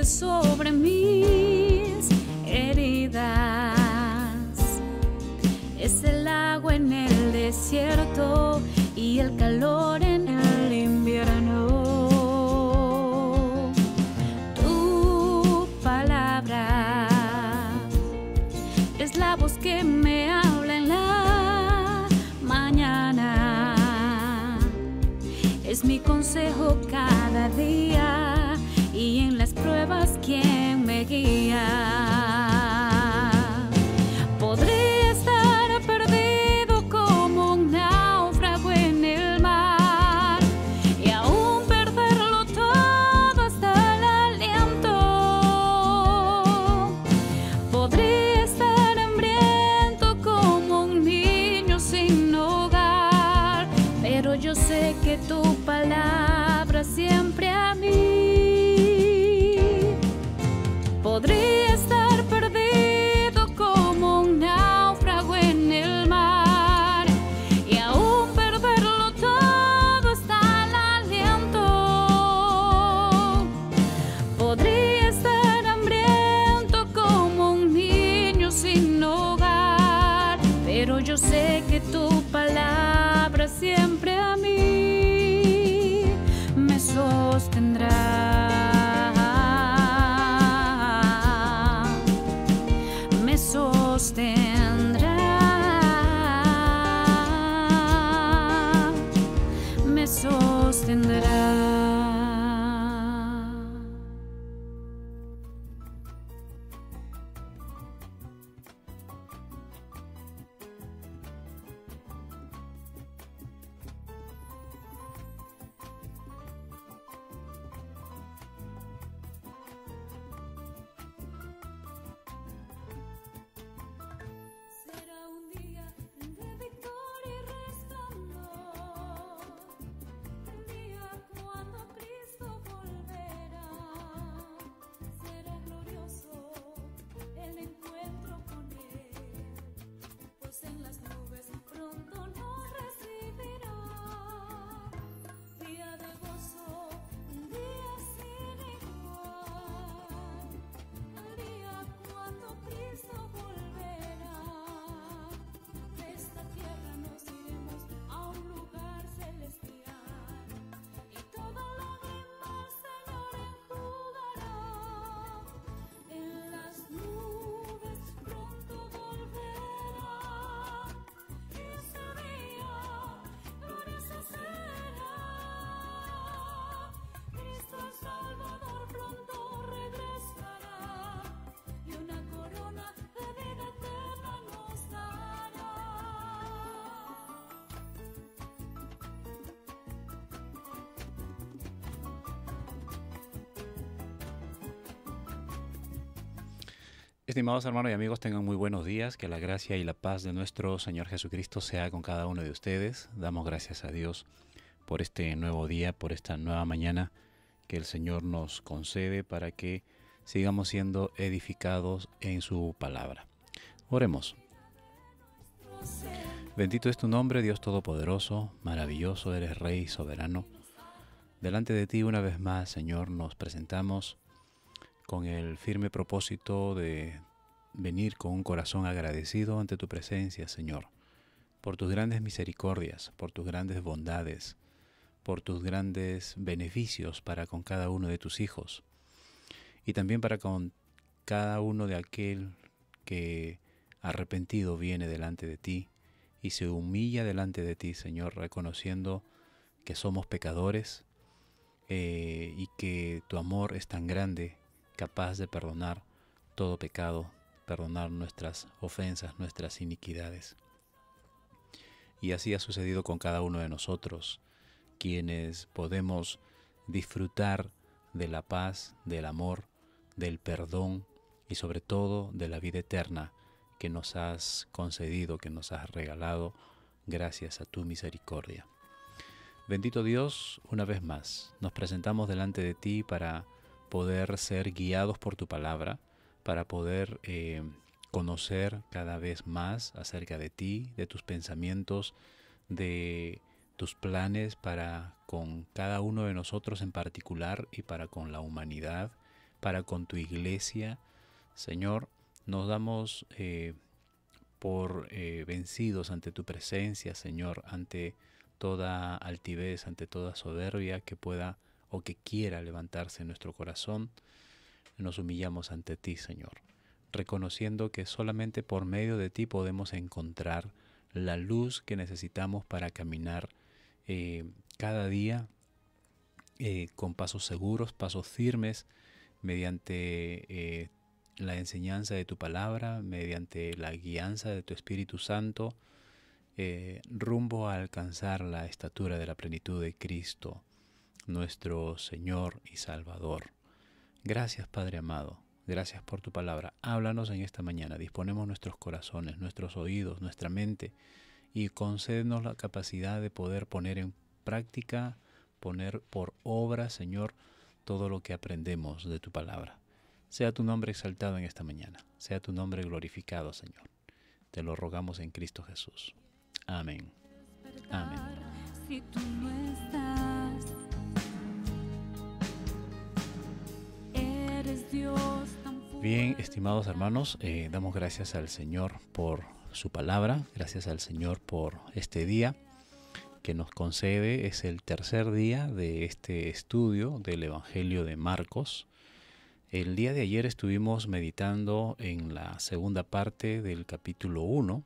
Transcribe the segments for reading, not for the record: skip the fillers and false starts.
sobre mis heridas. Es el agua en el desierto y el calor en el invierno. Tu palabra es la voz que me habla en la mañana. Es mi consejo cada día y en las pruebas quien me guía. Podría estar perdido como un náufrago en el mar y aún perderlo todo hasta el aliento. Podría estar hambriento como un niño sin hogar, pero yo sé que tu palabra siempre a mí. Podría estar perdido como un náufrago en el mar y aún perderlo todo hasta el aliento. Podría estar hambriento como un niño sin hogar, pero yo sé que tu palabra siempre a mí me sostendrá. Me sostendrá, me sostendrá. Será un día de victoria y resplandor, el día cuando Cristo volverá. Será glorioso el encuentro con Él, pues en las nubes pronto nos recibirá. Día de gozo, un día sin igual, el día cuando Cristo volverá. De esta tierra nos iremos a un lugar celestial y todo lo demás Señor enjugará. En las nubes pronto volverá y ese día glorioso será. Cristo el Salvador pronto regresará y una corona de vida eterna nos dará. Estimados hermanos y amigos, tengan muy buenos días. Que la gracia y la paz de nuestro Señor Jesucristo sea con cada uno de ustedes. Damos gracias a Dios por este nuevo día, por esta nueva mañana que el Señor nos concede para que sigamos siendo edificados en su palabra. Oremos. Bendito es tu nombre, Dios Todopoderoso, maravilloso eres Rey soberano. Delante de ti una vez más, Señor, nos presentamos con el firme propósito de venir con un corazón agradecido ante tu presencia, Señor, por tus grandes misericordias, por tus grandes bondades, por tus grandes beneficios para con cada uno de tus hijos y también para con cada uno de aquel que arrepentido viene delante de ti y se humilla delante de ti, Señor, reconociendo que somos pecadores y que tu amor es tan grande, capaz de perdonar todo pecado, perdonar nuestras ofensas, nuestras iniquidades. Y así ha sucedido con cada uno de nosotros, quienes podemos disfrutar de la paz, del amor, del perdón y sobre todo de la vida eterna que nos has concedido, que nos has regalado gracias a tu misericordia. Bendito Dios, una vez más, nos presentamos delante de ti para poder ser guiados por tu palabra, para poder conocer cada vez más acerca de ti, de tus pensamientos, de tus planes para con cada uno de nosotros en particular y para con la humanidad, para con tu iglesia. Señor, nos damos por vencidos ante tu presencia, Señor, ante toda altivez, ante toda soberbia que pueda o que quiera levantarse en nuestro corazón. Nos humillamos ante ti, Señor, reconociendo que solamente por medio de ti podemos encontrar la luz que necesitamos para caminar cada día con pasos seguros, pasos firmes, mediante la enseñanza de tu palabra, mediante la guianza de tu Espíritu Santo, rumbo a alcanzar la estatura de la plenitud de Cristo, nuestro Señor y Salvador. Gracias, Padre amado. Gracias por tu palabra. Háblanos en esta mañana. Disponemos nuestros corazones, nuestros oídos, nuestra mente y concédenos la capacidad de poder poner en práctica, poner por obra, Señor, todo lo que aprendemos de tu palabra. Sea tu nombre exaltado en esta mañana. Sea tu nombre glorificado, Señor. Te lo rogamos en Cristo Jesús. Amén. Amén. Si tú no estás, eres Dios tan fuerte. Bien, estimados hermanos, damos gracias al Señor por su palabra, gracias al Señor por este día que nos concede. Es el tercer día de este estudio del Evangelio de Marcos. El día de ayer estuvimos meditando en la segunda parte del capítulo 1,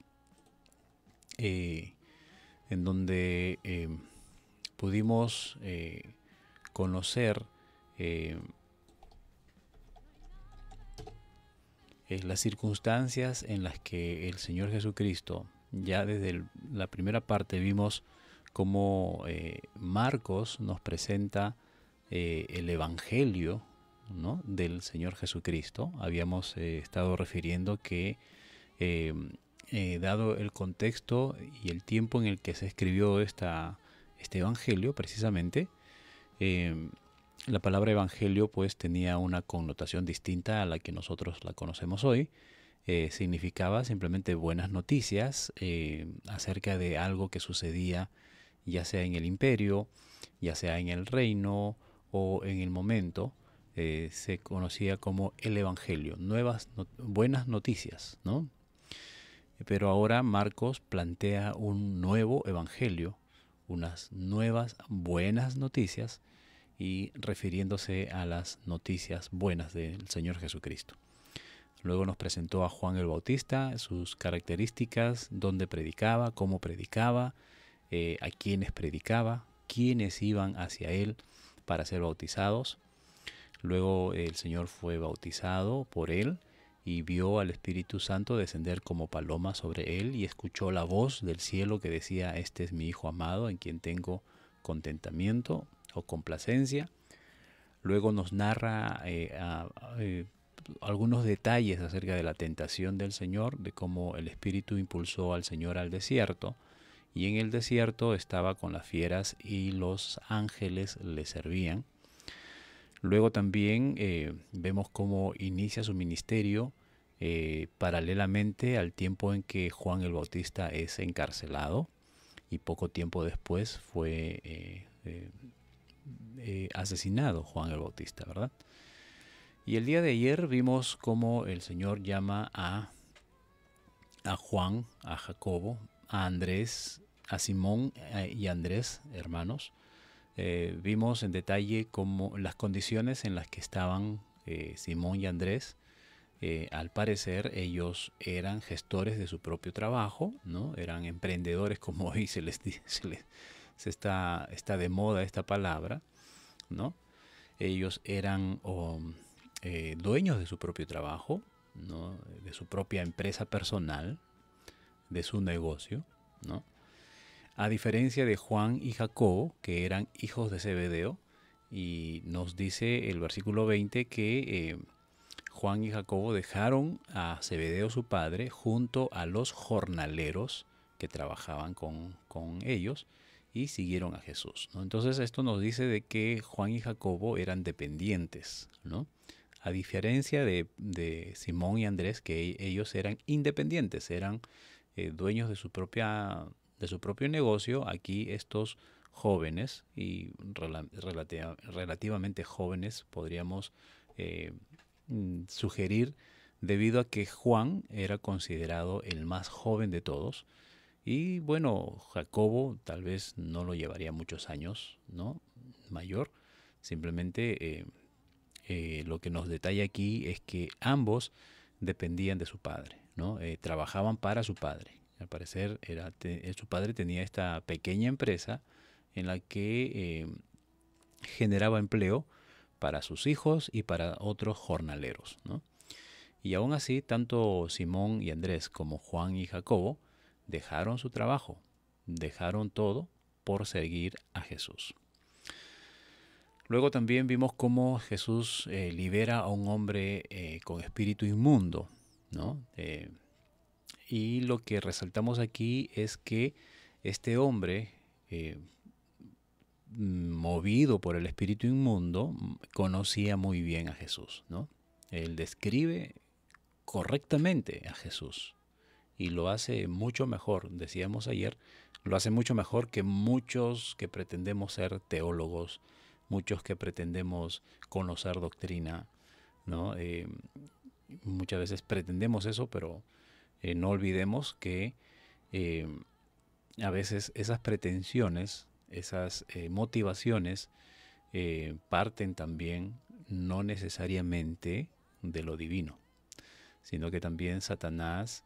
en donde pudimos conocer las circunstancias en las que el Señor Jesucristo, ya desde la primera parte vimos cómo Marcos nos presenta el Evangelio, ¿no?, del Señor Jesucristo. Habíamos estado refiriendo que dado el contexto y el tiempo en el que se escribió este Evangelio, precisamente, la palabra Evangelio pues tenía una connotación distinta a la que nosotros la conocemos hoy. Significaba simplemente buenas noticias acerca de algo que sucedía, ya sea en el imperio, ya sea en el reino o en el momento. Se conocía como el Evangelio, buenas noticias, ¿no? Pero ahora Marcos plantea un nuevo Evangelio, unas nuevas buenas noticias, y refiriéndose a las noticias buenas del Señor Jesucristo. Luego nos presentó a Juan el Bautista, sus características, dónde predicaba, cómo predicaba, a quiénes predicaba, quiénes iban hacia él para ser bautizados. Luego el Señor fue bautizado por él y vio al Espíritu Santo descender como paloma sobre él y escuchó la voz del cielo que decía: este es mi Hijo amado en quien tengo contentamiento o complacencia. Luego nos narra algunos detalles acerca de la tentación del Señor, de cómo el Espíritu impulsó al Señor al desierto, y en el desierto estaba con las fieras y los ángeles le servían. Luego también vemos cómo inicia su ministerio paralelamente al tiempo en que Juan el Bautista es encarcelado, y poco tiempo después fue asesinado Juan el Bautista, ¿verdad? Y el día de ayer vimos cómo el Señor llama a Juan, a Jacobo, a Andrés, a Simón y Andrés, hermanos. Vimos en detalle cómo las condiciones en las que estaban Simón y Andrés. Al parecer ellos eran gestores de su propio trabajo, ¿no? Eran emprendedores, como hoy está de moda esta palabra, ¿no? Ellos eran dueños de su propio trabajo, ¿no?, de su propia empresa personal, de su negocio, ¿no? A diferencia de Juan y Jacobo, que eran hijos de Zebedeo, y nos dice el versículo 20 que Juan y Jacobo dejaron a Zebedeo su padre junto a los jornaleros que trabajaban con ellos y siguieron a Jesús, ¿no? Entonces esto nos dice de que Juan y Jacobo eran dependientes, ¿no? A diferencia de Simón y Andrés, que ellos eran independientes, eran dueños de su propio negocio. Aquí estos jóvenes, y relativamente jóvenes, podríamos eh, sugerir, debido a que Juan era considerado el más joven de todos. Y bueno, Jacobo tal vez no lo llevaría muchos años, ¿no? Mayor. Simplemente lo que nos detalla aquí es que ambos dependían de su padre, ¿no? Trabajaban para su padre. Al parecer su padre tenía esta pequeña empresa en la que generaba empleo para sus hijos y para otros jornaleros, ¿no? Y aún así, tanto Simón y Andrés como Juan y Jacobo dejaron su trabajo, dejaron todo por seguir a Jesús. Luego también vimos cómo Jesús libera a un hombre con espíritu inmundo, ¿no? Y lo que resaltamos aquí es que este hombre, movido por el espíritu inmundo, conocía muy bien a Jesús, ¿no? Él describe correctamente a Jesús y lo hace mucho mejor, decíamos ayer, lo hace mucho mejor que muchos que pretendemos ser teólogos, muchos que pretendemos conocer doctrina, ¿no? Muchas veces pretendemos eso, pero no olvidemos que a veces esas pretensiones, esas motivaciones parten también no necesariamente de lo divino, sino que también Satanás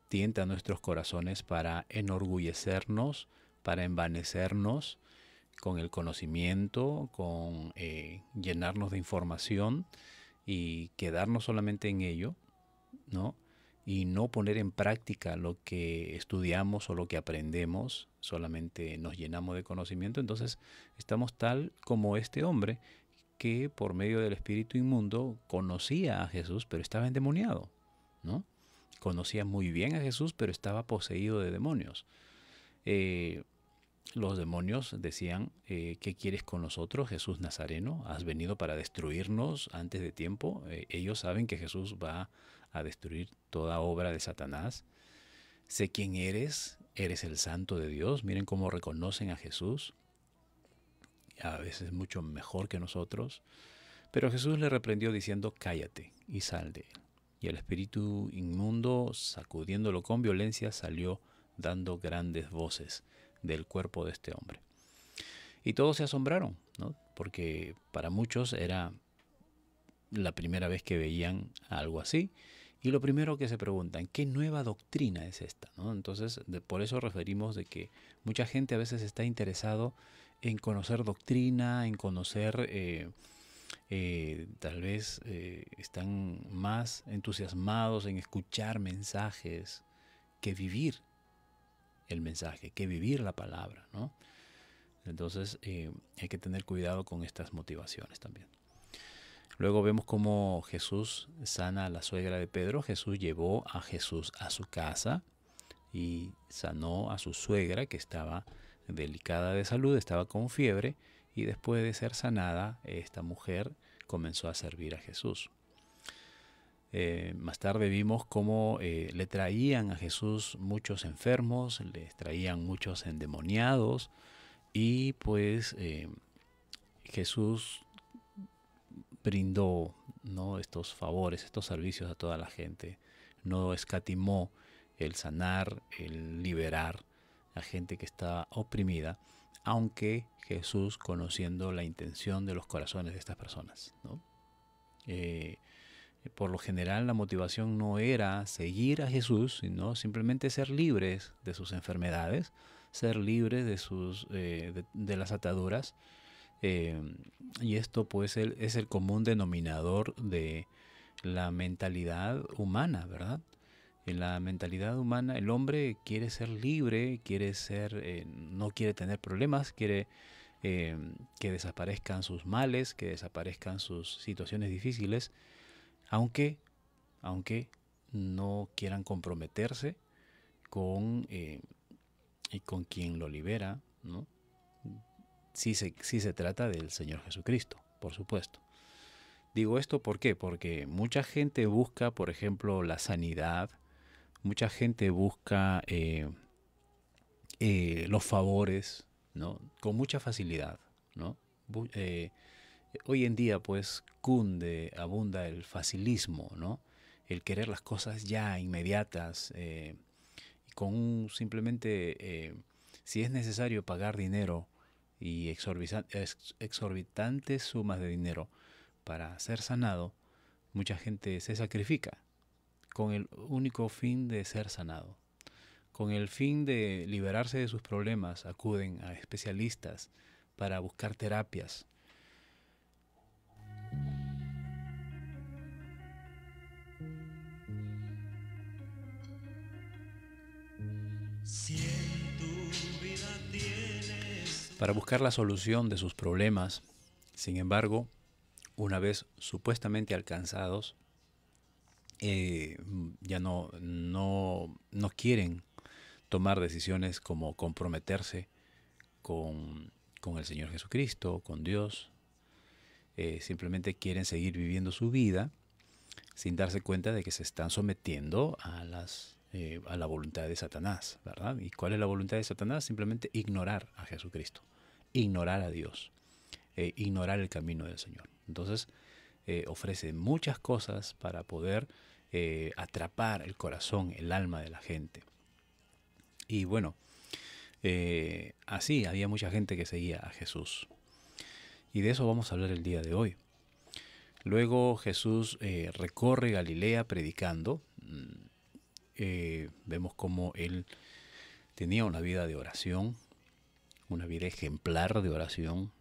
tienta nuestros corazones para enorgullecernos, para envanecernos con el conocimiento, con llenarnos de información y quedarnos solamente en ello, ¿no? Y no poner en práctica lo que estudiamos o lo que aprendemos, solamente nos llenamos de conocimiento. Entonces estamos tal como este hombre que por medio del espíritu inmundo conocía a Jesús, pero estaba endemoniado, ¿no? Conocía muy bien a Jesús, pero estaba poseído de demonios. Los demonios decían, ¿qué quieres con nosotros, Jesús Nazareno? ¿Has venido para destruirnos antes de tiempo? Ellos saben que Jesús va a destruir toda obra de Satanás. Sé quién eres, eres el Santo de Dios. Miren cómo reconocen a Jesús, a veces mucho mejor que nosotros. Pero Jesús le reprendió diciendo, cállate y sal de él. Y el espíritu inmundo, sacudiéndolo con violencia, salió dando grandes voces del cuerpo de este hombre. Y todos se asombraron, ¿no? Porque para muchos era la primera vez que veían algo así. Y lo primero que se preguntan, ¿qué nueva doctrina es esta? ¿No? Entonces, por eso referimos de que mucha gente a veces está interesado en conocer doctrina, en conocer, tal vez están más entusiasmados en escuchar mensajes que vivir el mensaje, que vivir la palabra, ¿no? Entonces hay que tener cuidado con estas motivaciones también. Luego vemos cómo Jesús sana a la suegra de Pedro. Jesús llevó a Jesús a su casa y sanó a su suegra, que estaba delicada de salud, estaba con fiebre, y después de ser sanada, esta mujer comenzó a servir a Jesús. Más tarde vimos cómo le traían a Jesús muchos enfermos, les traían muchos endemoniados, y pues Jesús brindó, ¿no?, estos favores, estos servicios a toda la gente. No escatimó el sanar, el liberar a gente que está oprimida, aunque Jesús, conociendo la intención de los corazones de estas personas, ¿no? Por lo general la motivación no era seguir a Jesús, sino simplemente ser libres de sus enfermedades, ser libres de las ataduras. Y esto pues es el común denominador de la mentalidad humana, ¿verdad? En la mentalidad humana el hombre quiere ser libre, no quiere tener problemas, quiere que desaparezcan sus males, que desaparezcan sus situaciones difíciles, aunque no quieran comprometerse con quien lo libera, ¿no? Sí se trata del Señor Jesucristo, por supuesto. Digo esto ¿por qué? Porque mucha gente busca, por ejemplo, la sanidad, mucha gente busca los favores, ¿no?, con mucha facilidad, ¿no? Hoy en día pues abunda el facilismo, ¿no? El querer las cosas ya inmediatas, simplemente, si es necesario pagar dinero y exorbitantes sumas de dinero para ser sanado, mucha gente se sacrifica con el único fin de ser sanado. Con el fin de liberarse de sus problemas, acuden a especialistas para buscar terapias. Para buscar la solución de sus problemas. Sin embargo, una vez supuestamente alcanzados, ya no quieren tomar decisiones como comprometerse con el Señor Jesucristo, con Dios. Simplemente quieren seguir viviendo su vida sin darse cuenta de que se están sometiendo a la voluntad de Satanás, ¿verdad? ¿Y cuál es la voluntad de Satanás? Simplemente ignorar a Jesucristo, ignorar a Dios, ignorar el camino del Señor. Entonces, ofrece muchas cosas para poder atrapar el corazón, el alma de la gente. Y bueno, así había mucha gente que seguía a Jesús. Y de eso vamos a hablar el día de hoy. Luego Jesús recorre Galilea predicando. Vemos cómo él tenía una vida de oración, una vida ejemplar de oración,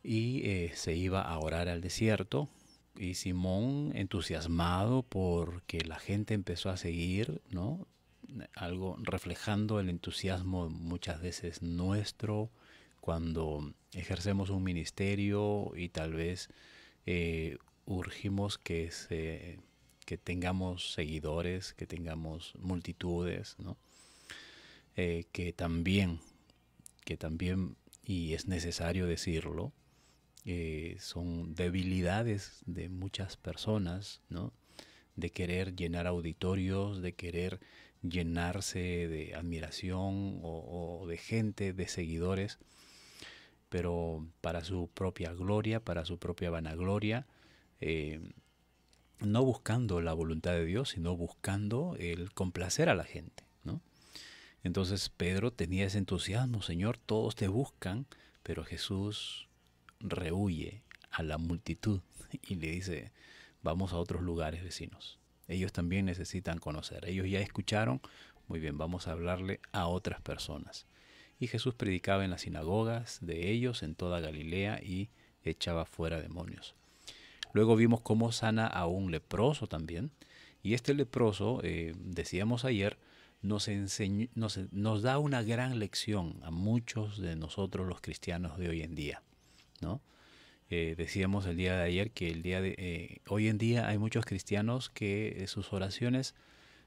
y se iba a orar al desierto. Y Simón, entusiasmado porque la gente empezó a seguir, ¿no? Algo reflejando el entusiasmo muchas veces nuestro cuando ejercemos un ministerio y tal vez urgimos que tengamos seguidores, que tengamos multitudes, ¿no? Que también, y es necesario decirlo, son debilidades de muchas personas, ¿no? De querer llenar auditorios, de querer llenarse de admiración o de gente, de seguidores, pero para su propia gloria, para su propia vanagloria, no buscando la voluntad de Dios, sino buscando el complacer a la gente, ¿no? Entonces Pedro tenía ese entusiasmo: Señor, todos te buscan, pero Jesús rehuye a la multitud y le dice: vamos a otros lugares vecinos. Ellos también necesitan conocer. Ellos ya escucharon, muy bien, vamos a hablarle a otras personas. Y Jesús predicaba en las sinagogas de ellos en toda Galilea y echaba fuera demonios. Luego vimos cómo sana a un leproso también. Y este leproso, decíamos ayer, nos da una gran lección a muchos de nosotros los cristianos de hoy en día, ¿no? Decíamos el día de ayer que hoy en día hay muchos cristianos que sus oraciones,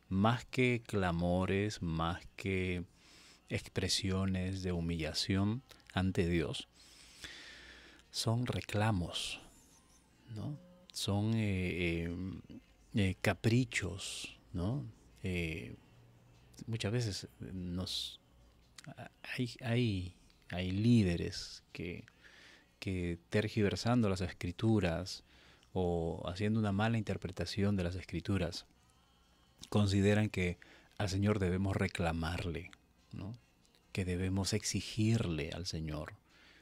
más que clamores, más que expresiones de humillación ante Dios, son reclamos, ¿no? Son caprichos, ¿no? Muchas veces hay líderes que tergiversando las escrituras o haciendo una mala interpretación de las escrituras, consideran que al Señor debemos reclamarle, ¿no? Que debemos exigirle al Señor,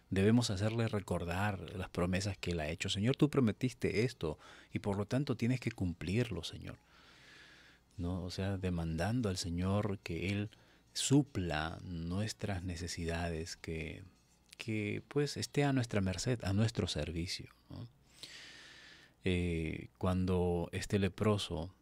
debemos hacerle recordar las promesas que Él ha hecho. Señor, tú prometiste esto y por lo tanto tienes que cumplirlo, Señor, ¿no? O sea, demandando al Señor que Él supla nuestras necesidades, que pues esté a nuestra merced, a nuestro servicio, ¿no? Cuando este leproso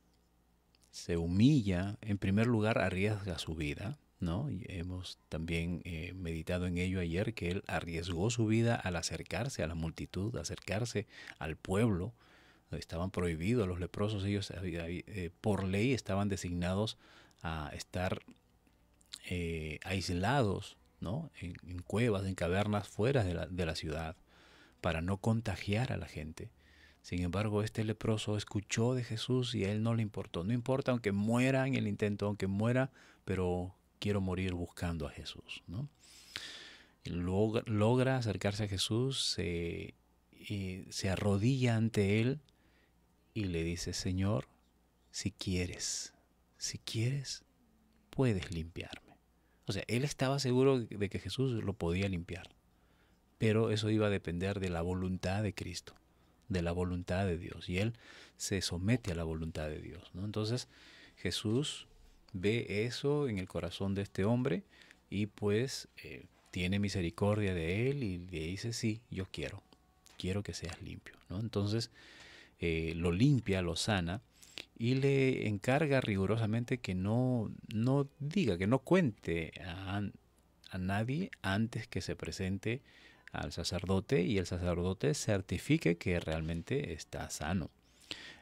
se humilla, en primer lugar arriesga su vida, ¿no? Y hemos también meditado en ello ayer, que él arriesgó su vida al acercarse a la multitud, acercarse al pueblo. Estaban prohibidos los leprosos, ellos por ley estaban designados a estar aislados, ¿no? En cuevas, en cavernas fuera de la ciudad, para no contagiar a la gente. Sin embargo, este leproso escuchó de Jesús y a él no le importó. No importa aunque muera en el intento, aunque muera, pero quiero morir buscando a Jesús, ¿no? Logra acercarse a Jesús, y se arrodilla ante él y le dice: Señor, si quieres, puedes limpiarme. O sea, él estaba seguro de que Jesús lo podía limpiar, pero eso iba a depender de la voluntad de Cristo, de la voluntad de Dios, y él se somete a la voluntad de Dios, ¿no? Entonces Jesús ve eso en el corazón de este hombre y pues tiene misericordia de él y le dice: sí, yo quiero que seas limpio, ¿no? Entonces lo limpia, lo sana y le encarga rigurosamente que no diga, que no cuente a nadie antes que se presente al sacerdote y el sacerdote certifique que realmente está sano.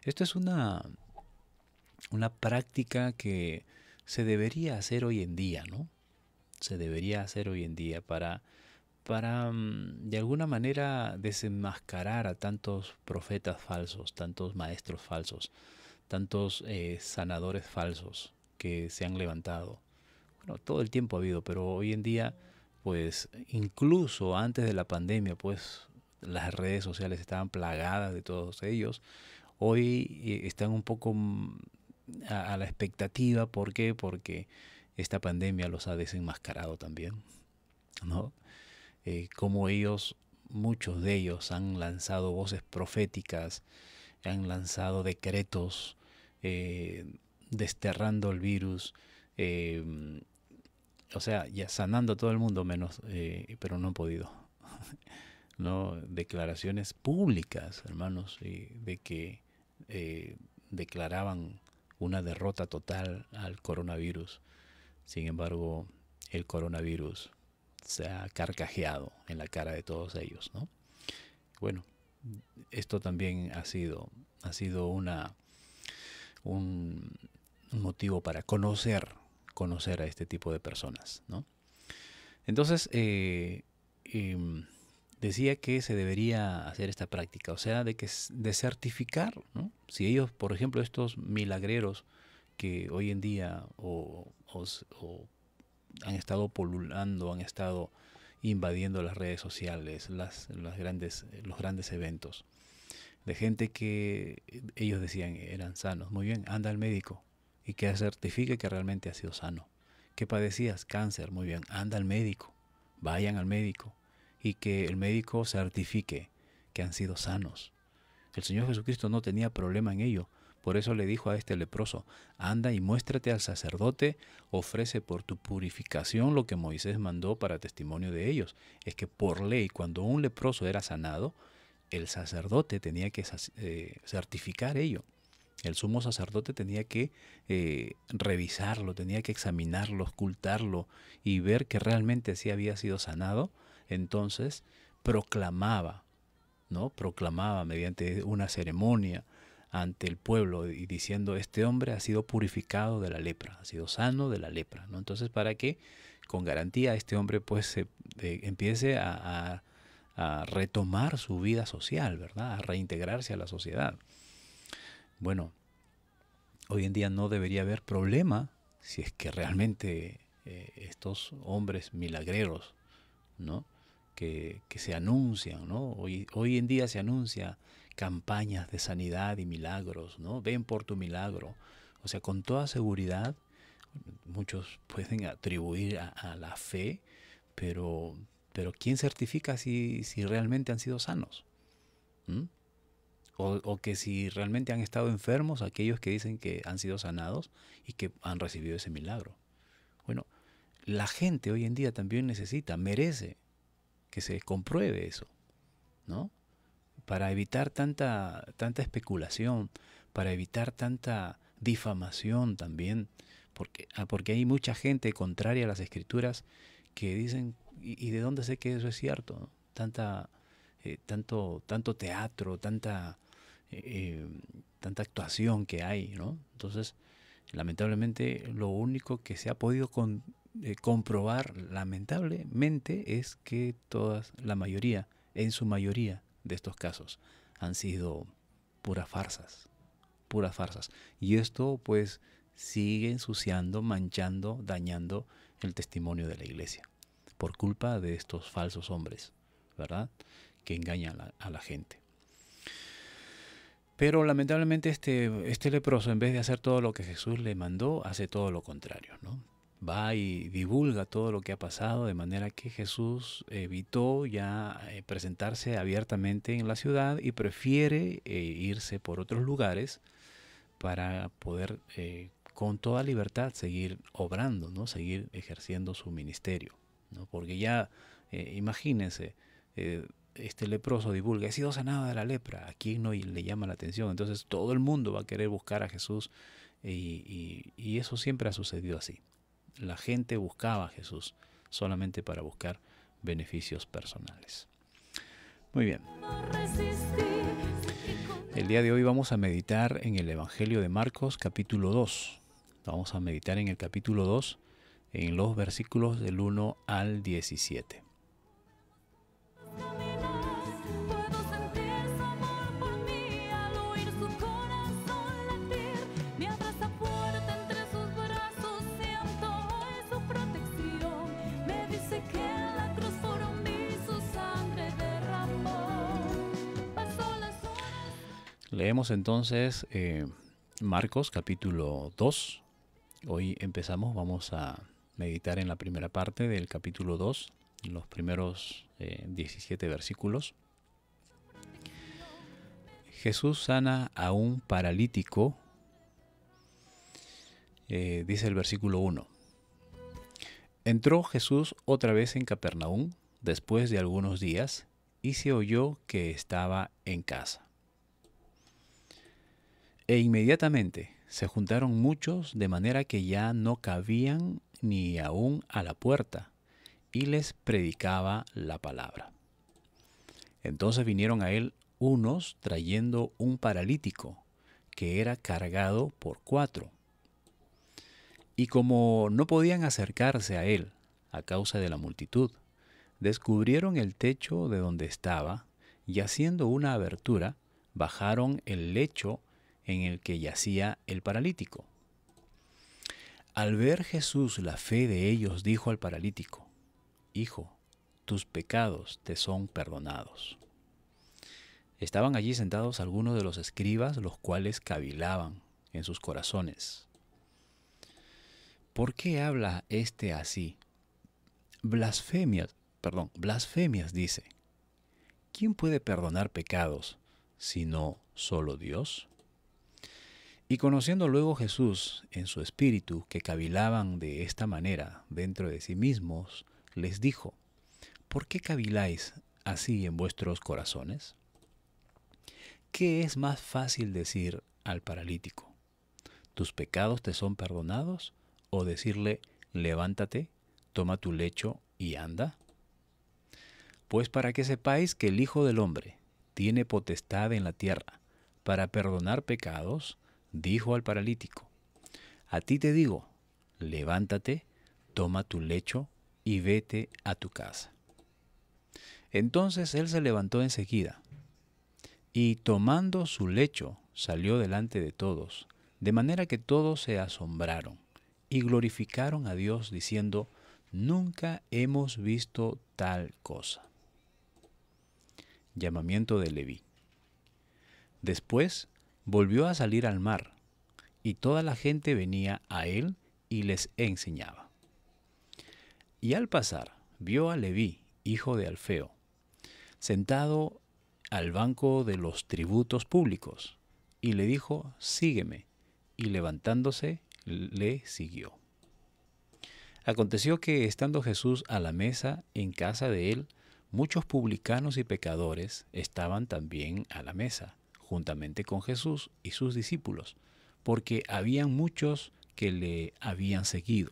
Esto es una práctica que se debería hacer hoy en día, ¿no? Se debería hacer hoy en día para de alguna manera desenmascarar a tantos profetas falsos, tantos maestros falsos, tantos sanadores falsos que se han levantado. Bueno, todo el tiempo ha habido, pero hoy en día, pues incluso antes de la pandemia, pues las redes sociales estaban plagadas de todos ellos. Hoy están un poco a la expectativa. ¿Por qué? Porque esta pandemia los ha desenmascarado también, ¿no? Como ellos, muchos de ellos han lanzado voces proféticas, han lanzado decretos, desterrando el virus, o sea, ya sanando a todo el mundo menos, pero no han podido. ¿No? Declaraciones públicas, hermanos, de que declaraban una derrota total al coronavirus. Sin embargo, el coronavirus se ha carcajeado en la cara de todos ellos, ¿no? Bueno, esto también ha sido un motivo para conocer a este tipo de personas, ¿no? Entonces, decía que se debería hacer esta práctica, o sea, de certificar, ¿no? Si ellos, por ejemplo, estos milagreros que hoy en día o han estado polulando, han estado invadiendo las redes sociales, los grandes eventos, de gente que ellos decían eran sanos. Muy bien, anda al médico y que certifique que realmente ha sido sano. ¿Qué padecías? Cáncer. Muy bien, anda al médico, vayan al médico y que el médico certifique que han sido sanos. El Señor Jesucristo no tenía problema en ello. Por eso le dijo a este leproso: anda y muéstrate al sacerdote, ofrece por tu purificación lo que Moisés mandó para testimonio de ellos. Es que por ley, cuando un leproso era sanado, el sacerdote tenía que certificar ello. El sumo sacerdote tenía que revisarlo, tenía que examinarlo, ocultarlo y ver que realmente sí había sido sanado. Entonces proclamaba, ¿no? Proclamaba mediante una ceremonia ante el pueblo y diciendo: este hombre ha sido purificado de la lepra, ha sido sano de la lepra, ¿no? Entonces, para que con garantía este hombre pues empiece a retomar su vida social, ¿verdad? A reintegrarse a la sociedad. Bueno, hoy en día no debería haber problema si es que realmente estos hombres milagreros, ¿no? Que se anuncian, ¿no? Hoy en día se anuncia campañas de sanidad y milagros, ¿no? Ven por tu milagro. O sea, con toda seguridad, muchos pueden atribuir a la fe, pero ¿quién certifica si realmente han sido sanos? ¿Mm? O que si realmente han estado enfermos aquellos que dicen que han sido sanados y que han recibido ese milagro. Bueno, la gente hoy en día también merece que se compruebe eso, ¿no? Para evitar tanta especulación, para evitar tanta difamación también, porque hay mucha gente contraria a las Escrituras que dicen: ¿y de dónde sé que eso es cierto? ¿No? Tanto teatro, tanta actuación que hay, ¿no? Entonces, lamentablemente, lo único que se ha podido comprobar, lamentablemente, es que en su mayoría de estos casos, han sido puras farsas. Y esto, pues, sigue ensuciando, manchando, dañando el testimonio de la iglesia, por culpa de estos falsos hombres, ¿verdad? que engaña a la gente. Pero lamentablemente este leproso, en vez de hacer todo lo que Jesús le mandó, hace todo lo contrario, ¿no? Va y divulga todo lo que ha pasado, de manera que Jesús evitó ya presentarse abiertamente en la ciudad y prefiere irse por otros lugares para poder con toda libertad seguir obrando, ¿no? Seguir ejerciendo su ministerio, ¿no? Porque ya, imagínense, este leproso divulga, he sido sanado de la lepra, ¿a quién no le llama la atención? Entonces todo el mundo va a querer buscar a Jesús y eso siempre ha sucedido así. La gente buscaba a Jesús solamente para buscar beneficios personales. Muy bien. El día de hoy vamos a meditar en el Evangelio de Marcos, capítulo 2. Vamos a meditar en el capítulo 2, en los versículos del 1 al 17. Leemos entonces Marcos capítulo 2. Hoy vamos a meditar en la primera parte del capítulo 2, en los primeros 17 versículos. Jesús sana a un paralítico, dice el versículo 1. Entró Jesús otra vez en Capernaum después de algunos días y se oyó que estaba en casa. E inmediatamente se juntaron muchos, de manera que ya no cabían ni aún a la puerta, y les predicaba la palabra. Entonces vinieron a él unos trayendo un paralítico, que era cargado por 4. Y como no podían acercarse a él a causa de la multitud, descubrieron el techo de donde estaba, y haciendo una abertura, bajaron el lecho en el que yacía el paralítico. Al ver Jesús la fe de ellos, dijo al paralítico: Hijo, tus pecados te son perdonados. Estaban allí sentados algunos de los escribas, los cuales cavilaban en sus corazones: ¿por qué habla éste así? Blasfemias dice. ¿Quién puede perdonar pecados sino solo Dios? Y conociendo luego Jesús en su espíritu que cavilaban de esta manera dentro de sí mismos, les dijo: ¿por qué caviláis así en vuestros corazones? ¿Qué es más fácil decir al paralítico: tus pecados te son perdonados? ¿O decirle: levántate, toma tu lecho y anda? Pues para que sepáis que el Hijo del Hombre tiene potestad en la tierra para perdonar pecados, dijo al paralítico: a ti te digo, levántate, toma tu lecho y vete a tu casa. Entonces él se levantó enseguida, y tomando su lecho salió delante de todos, de manera que todos se asombraron y glorificaron a Dios diciendo: nunca hemos visto tal cosa. Llamamiento de Leví. Después volvió a salir al mar, y toda la gente venía a él y les enseñaba. Y al pasar, vio a Leví, hijo de Alfeo, sentado al banco de los tributos públicos, y le dijo: sígueme, y levantándose, le siguió. Aconteció que, estando Jesús a la mesa en casa de él, muchos publicanos y pecadores estaban también a la mesa, juntamente con Jesús y sus discípulos, porque habían muchos que le habían seguido.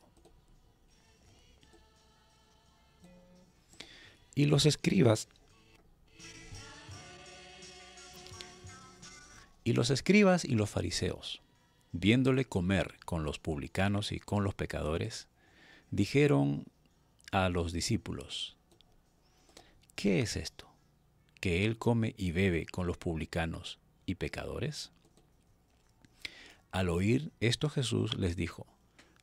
Y los escribas y los fariseos, viéndole comer con los publicanos y con los pecadores, dijeron a los discípulos: ¿qué es esto, que él come y bebe con los publicanos y pecadores? Al oír esto, Jesús les dijo: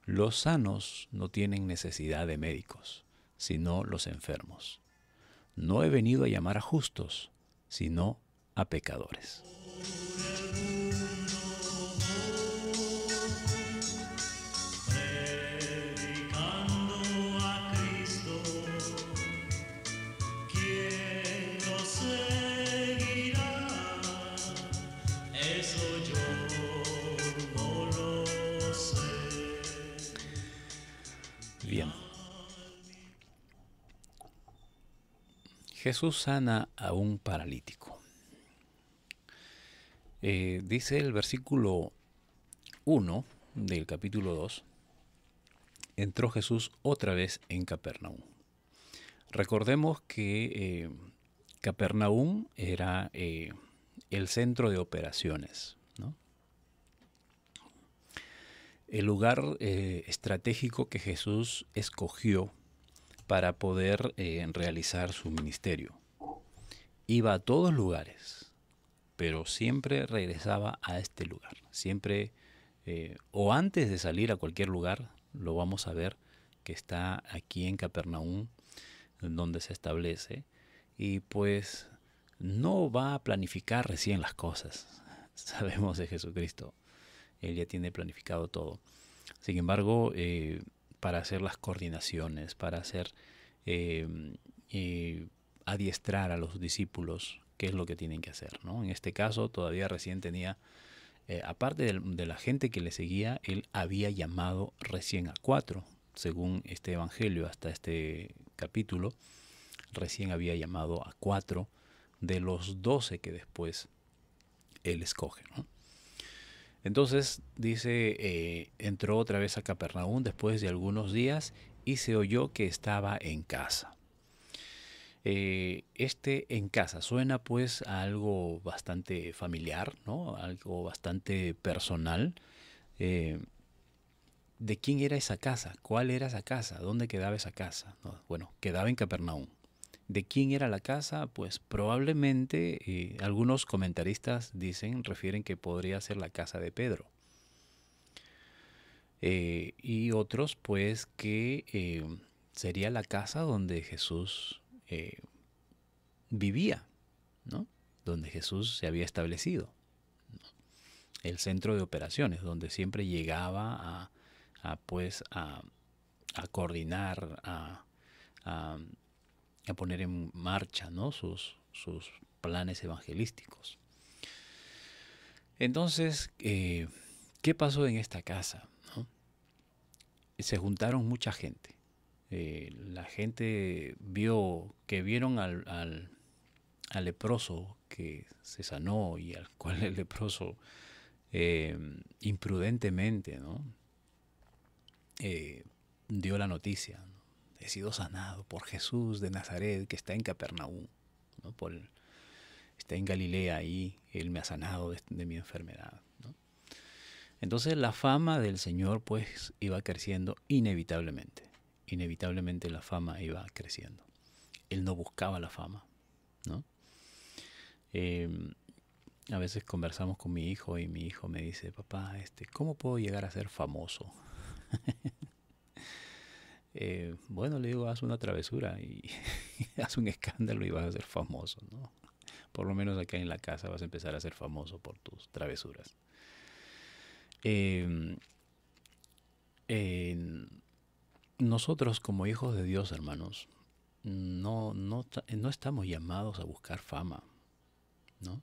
los sanos no tienen necesidad de médicos, sino los enfermos. No he venido a llamar a justos, sino a pecadores. Bien. Jesús sana a un paralítico. Dice el versículo 1 del capítulo 2, entró Jesús otra vez en Capernaum. Recordemos que Capernaum era el centro de operaciones, ¿no? El lugar estratégico que Jesús escogió para poder realizar su ministerio. Iba a todos lugares, pero siempre regresaba a este lugar. Siempre, o antes de salir a cualquier lugar, lo vamos a ver que está aquí en Capernaum, donde se establece, y pues no va a planificar recién las cosas. Sabemos de Jesucristo, Él ya tiene planificado todo. Sin embargo, para hacer las coordinaciones, para hacer adiestrar a los discípulos qué es lo que tienen que hacer, ¿no? En este caso todavía recién tenía, aparte de la gente que le seguía, él había llamado recién a 4, según este evangelio, hasta este capítulo, recién había llamado a 4 de los 12 que después él escoge, ¿no? Entonces dice, entró otra vez a Capernaum después de algunos días y se oyó que estaba en casa. En casa suena pues a algo bastante familiar, ¿no? Algo bastante personal. ¿De quién era esa casa? ¿Cuál era esa casa? ¿Dónde quedaba esa casa? No, bueno, quedaba en Capernaum. ¿De quién era la casa? Pues probablemente algunos comentaristas refieren que podría ser la casa de Pedro. Y otros pues que sería la casa donde Jesús vivía, ¿no? Donde Jesús se había establecido, ¿no? El centro de operaciones, donde siempre llegaba a coordinar, a poner en marcha, ¿no? sus planes evangelísticos. Entonces, ¿qué pasó en esta casa, ¿no? Se juntaron mucha gente. La gente vieron al leproso que se sanó y al cual el leproso imprudentemente, ¿no? Dio la noticia, ¿no? He sido sanado por Jesús de Nazaret, que está en Capernaum, ¿no? Está en Galilea, y Él me ha sanado de mi enfermedad, ¿no? Entonces la fama del Señor pues iba creciendo inevitablemente. Inevitablemente la fama iba creciendo. Él no buscaba la fama, ¿no? A veces conversamos con mi hijo y mi hijo me dice, papá, ¿cómo puedo llegar a ser famoso? Bueno, le digo, haz una travesura y haz un escándalo y vas a ser famoso, ¿no? Por lo menos acá en la casa vas a empezar a ser famoso por tus travesuras. Nosotros como hijos de Dios, hermanos, no estamos llamados a buscar fama, ¿no?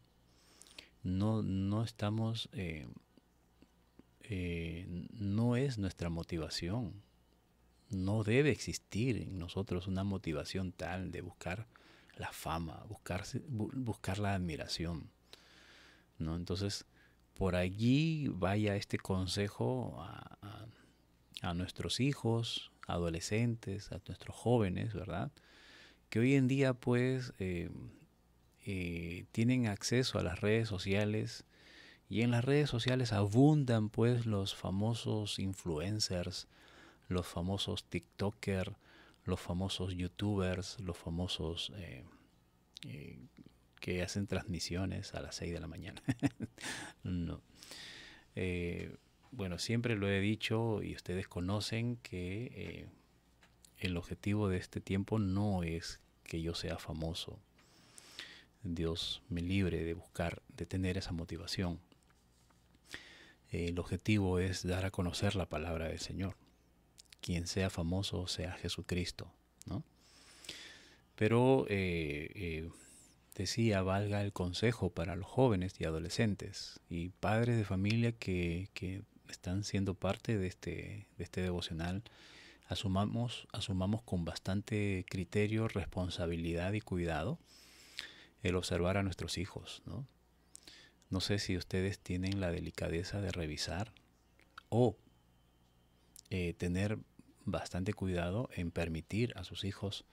No estamos, no es nuestra motivación. No debe existir en nosotros una motivación tal de buscar la fama, buscar la admiración, ¿no? Entonces, por allí vaya este consejo a nuestros hijos, adolescentes, a nuestros jóvenes, ¿verdad? Que hoy en día pues tienen acceso a las redes sociales, y en las redes sociales abundan pues los famosos influencers, los famosos TikTokers, los famosos YouTubers, los famosos que hacen transmisiones a las 6 de la mañana. No. Bueno, siempre lo he dicho y ustedes conocen que el objetivo de este tiempo no es que yo sea famoso. Dios me libre de buscar, de tener esa motivación. El objetivo es dar a conocer la palabra del Señor. Quien sea famoso sea Jesucristo, ¿no? Pero decía, valga el consejo para los jóvenes y adolescentes y padres de familia que están siendo parte de este devocional. Asumamos con bastante criterio, responsabilidad y cuidado el observar a nuestros hijos, ¿no? No sé si ustedes tienen la delicadeza de revisar o tener bastante cuidado en permitir a sus hijos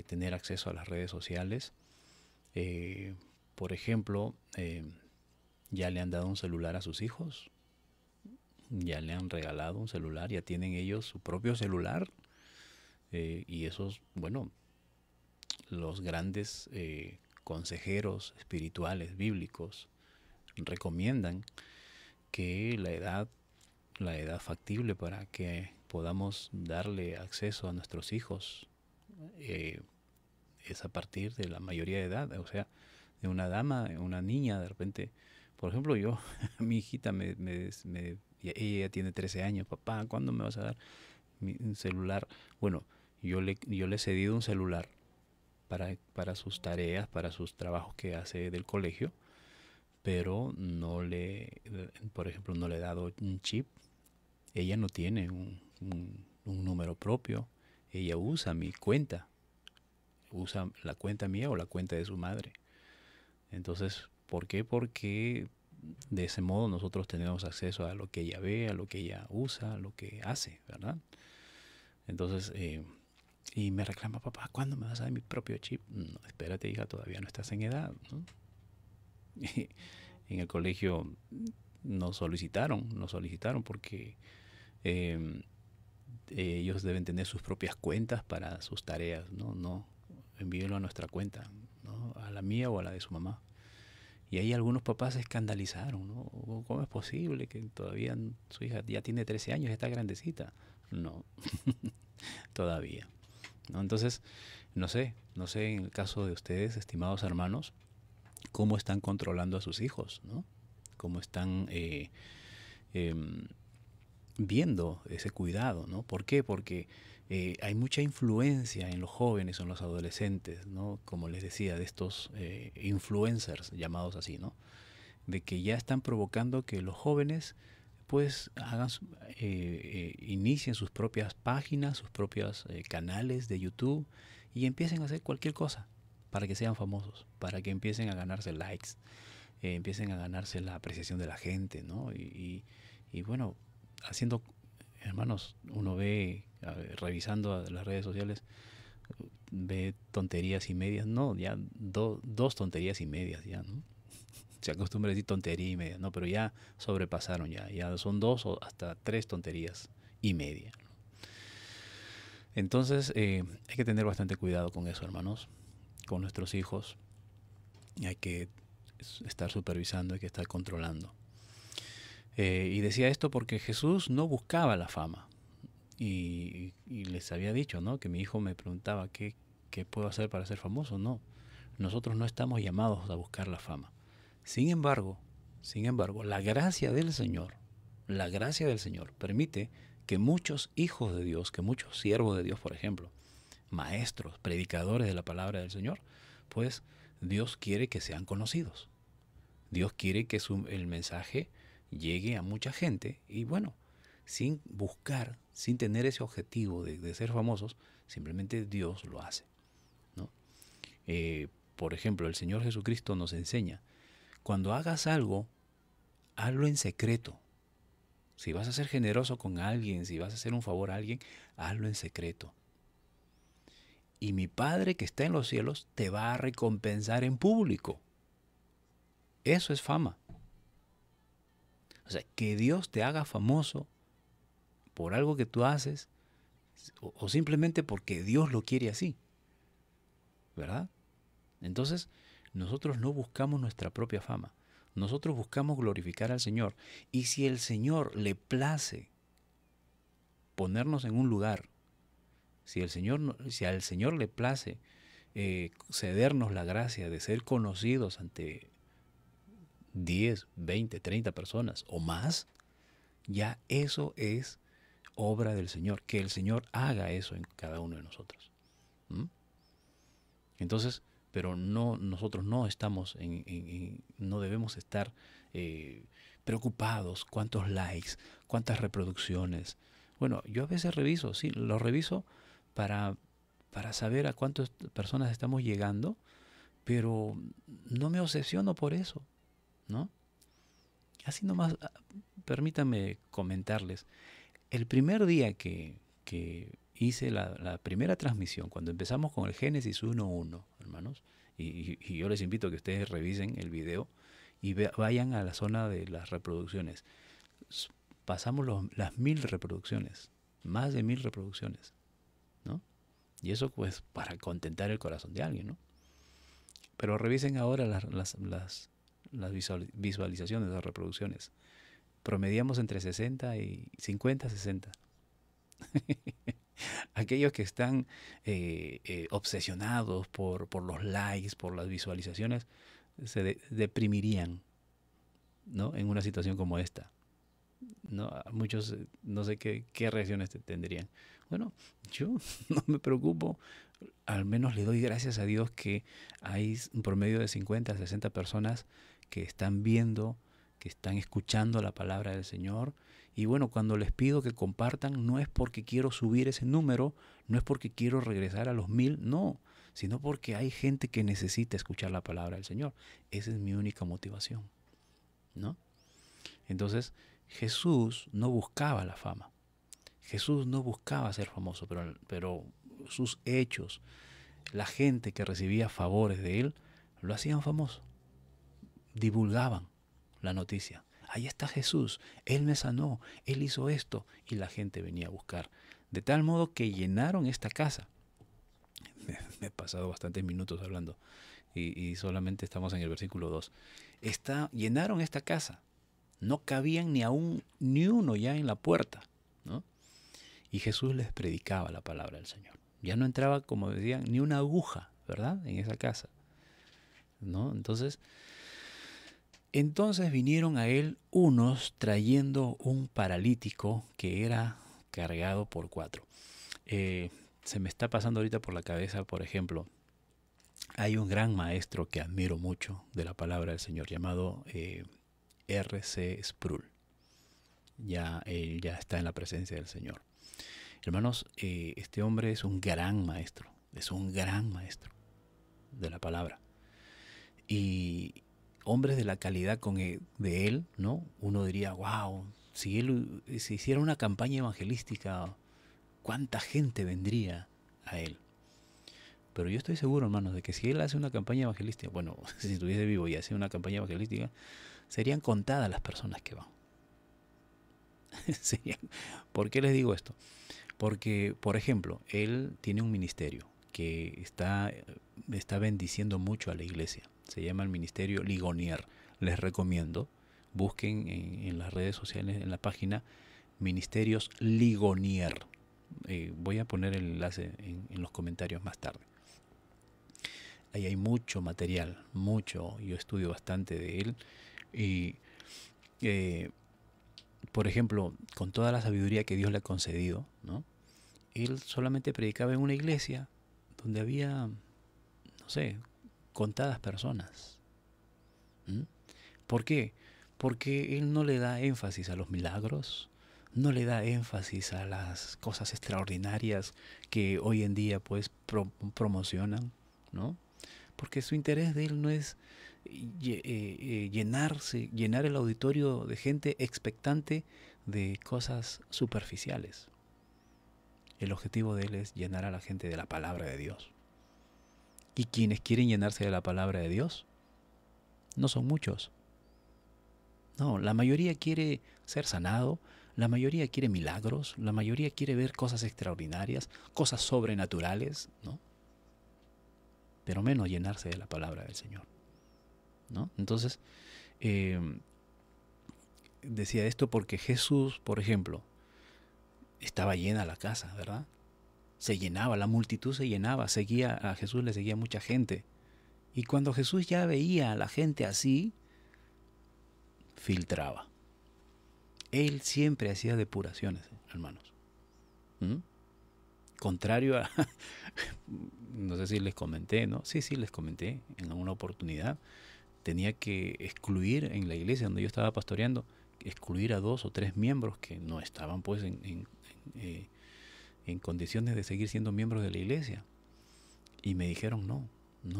tener acceso a las redes sociales. Por ejemplo, ya le han dado un celular a sus hijos, ya le han regalado un celular, ya tienen ellos su propio celular, y esos, bueno, los grandes consejeros espirituales bíblicos recomiendan que la edad factible para que podamos darle acceso a nuestros hijos es a partir de la mayoría de edad, o sea, de una dama, una niña, de repente, por ejemplo, yo, mi hijita ella ya tiene 13 años, papá, ¿cuándo me vas a dar un celular? Bueno, yo le he cedido un celular para sus tareas, para sus trabajos que hace del colegio, pero por ejemplo, no le he dado un chip. Ella no tiene un número propio, ella usa mi cuenta, usa la cuenta mía o la cuenta de su madre. Entonces, ¿por qué? Porque de ese modo nosotros tenemos acceso a lo que ella ve, a lo que ella usa, a lo que hace, ¿verdad? Entonces, y me reclama, papá, ¿cuándo me vas a dar mi propio chip? No, espérate, hija, todavía no estás en edad, ¿no? En el colegio nos solicitaron porque ellos deben tener sus propias cuentas para sus tareas, no envíenlo a nuestra cuenta, ¿no? A la mía o a la de su mamá. Y ahí algunos papás se escandalizaron, ¿no? ¿Cómo es posible que todavía su hija ya tiene 13 años, está grandecita? No, todavía, ¿no? Entonces, no sé en el caso de ustedes, estimados hermanos, cómo están controlando a sus hijos, ¿no? Cómo están viendo ese cuidado, ¿no? ¿Por qué? Porque hay mucha influencia en los jóvenes o en los adolescentes, ¿no? Como les decía, de estos influencers llamados así, ¿no? De que ya están provocando que los jóvenes pues inicien sus propias páginas, sus propios canales de YouTube y empiecen a hacer cualquier cosa para que sean famosos, para que empiecen a ganarse likes, empiecen a ganarse la apreciación de la gente, ¿no? Y bueno, haciendo, hermanos, uno ve, revisando las redes sociales, ve tonterías y medias, no, ya dos tonterías y medias ya, ¿no? Se acostumbra a decir tontería y media, no, pero ya sobrepasaron, ya son 2 o hasta 3 tonterías y media, ¿no? Entonces hay que tener bastante cuidado con eso, hermanos, con nuestros hijos. Hay que estar supervisando, hay que estar controlando. Y decía esto porque Jesús no buscaba la fama. Y les había dicho, ¿no? Que mi hijo me preguntaba, ¿qué puedo hacer para ser famoso? No, nosotros no estamos llamados a buscar la fama. Sin embargo, la gracia del Señor permite que muchos hijos de Dios, que muchos siervos de Dios, por ejemplo, maestros, predicadores de la palabra del Señor, pues Dios quiere que sean conocidos. Dios quiere que el mensaje llegue a mucha gente y bueno, sin buscar, sin tener ese objetivo de ser famosos, simplemente Dios lo hace, ¿no? Por ejemplo, el Señor Jesucristo nos enseña, cuando hagas algo, hazlo en secreto. Si vas a ser generoso con alguien, si vas a hacer un favor a alguien, hazlo en secreto. Y mi Padre que está en los cielos te va a recompensar en público. Eso es fama. O sea, que Dios te haga famoso por algo que tú haces o simplemente porque Dios lo quiere así, ¿verdad? Entonces, nosotros no buscamos nuestra propia fama. Nosotros buscamos glorificar al Señor. Y si el Señor le place ponernos en un lugar, si al Señor le place cedernos la gracia de ser conocidos ante 10, 20, 30 personas o más, ya eso es obra del Señor, que el Señor haga eso en cada uno de nosotros. ¿Mm? Entonces, pero no, nosotros no estamos no debemos estar preocupados cuántos likes, cuántas reproducciones. Bueno, yo a veces reviso, sí, lo reviso para saber a cuántas personas estamos llegando, pero no me obsesiono por eso, ¿no? Así nomás, permítanme comentarles. El primer día que hice la primera transmisión, cuando empezamos con el Génesis 1.1, hermanos, y yo les invito a que ustedes revisen el video y vayan a la zona de las reproducciones. Pasamos las 1000 reproducciones, más de 1000 reproducciones, ¿no? Y eso pues para contentar el corazón de alguien, ¿no? Pero revisen ahora las visualizaciones, las reproducciones. Promediamos entre 60 y 50, 60. Aquellos que están obsesionados por los likes, por las visualizaciones, se deprimirían, ¿no? En una situación como esta, ¿no? Muchos no sé qué reacciones tendrían. Bueno, yo no me preocupo, al menos le doy gracias a Dios que hay un promedio de 50, 60 personas que están viendo, que están escuchando la palabra del Señor. Y bueno, cuando les pido que compartan, no es porque quiero subir ese número, no es porque quiero regresar a los 1000, no, sino porque hay gente que necesita escuchar la palabra del Señor. Esa es mi única motivación, ¿no? Entonces, Jesús no buscaba la fama. Jesús no buscaba ser famoso, pero sus hechos, la gente que recibía favores de él, lo hacían famoso. Divulgaban la noticia. Ahí está Jesús, Él me sanó, Él hizo esto, y la gente venía a buscar. De tal modo que llenaron esta casa. Me he pasado bastantes minutos hablando y solamente estamos en el versículo 2. Llenaron esta casa. No cabían ni uno ya en la puerta, ¿no? Y Jesús les predicaba la palabra del Señor. Ya no entraba, como decían, ni una aguja, ¿verdad? En esa casa, ¿no? Entonces vinieron a él unos trayendo un paralítico que era cargado por 4. Se me está pasando ahorita por la cabeza, por ejemplo, hay un gran maestro que admiro mucho de la palabra del Señor llamado R.C. Sproul. Él ya está en la presencia del Señor. Hermanos, este hombre es un gran maestro de la palabra. Y hombres de la calidad de él, ¿no? Uno diría, wow, si él se hiciera una campaña evangelística, ¿cuánta gente vendría a él? Pero yo estoy seguro, hermanos, de que si él hace una campaña evangelística, bueno, si estuviese vivo y hace una campaña evangelística, serían contadas las personas que van. ¿Por qué les digo esto? Porque, por ejemplo, él tiene un ministerio que está bendiciendo mucho a la iglesia. Se llama el Ministerio Ligonier. Les recomiendo, busquen en las redes sociales, en la página Ministerios Ligonier. Voy a poner el enlace en los comentarios más tarde. Ahí hay mucho material, yo estudio bastante de él. Y, por ejemplo, con toda la sabiduría que Dios le ha concedido, ¿no? Él solamente predicaba en una iglesia donde había, no sé, contadas personas. ¿Mm? ¿Por qué? Porque él no le da énfasis a los milagros, no le da énfasis a las cosas extraordinarias que hoy en día pues promocionan, ¿no? Porque su interés de él no es llenar el auditorio de gente expectante de cosas superficiales. El objetivo de él es llenar a la gente de la palabra de Dios. Y quienes quieren llenarse de la palabra de Dios no son muchos. No, la mayoría quiere ser sanado, la mayoría quiere milagros, la mayoría quiere ver cosas extraordinarias, cosas sobrenaturales, ¿no? Pero menos llenarse de la palabra del Señor, ¿no? Entonces, decía esto porque Jesús, por ejemplo, estaba llena la casa, ¿verdad? Se llenaba, la multitud se llenaba, seguía a Jesús, le seguía mucha gente. Y cuando Jesús ya veía a la gente así, filtraba. Él siempre hacía depuraciones, hermanos. ¿Mm? Contrario a, no sé si les comenté, ¿no? Sí, les comenté en alguna oportunidad. Tenía que excluir en la iglesia donde yo estaba pastoreando, excluir a 2 o 3 miembros que no estaban pues en condiciones de seguir siendo miembros de la iglesia. Y me dijeron, no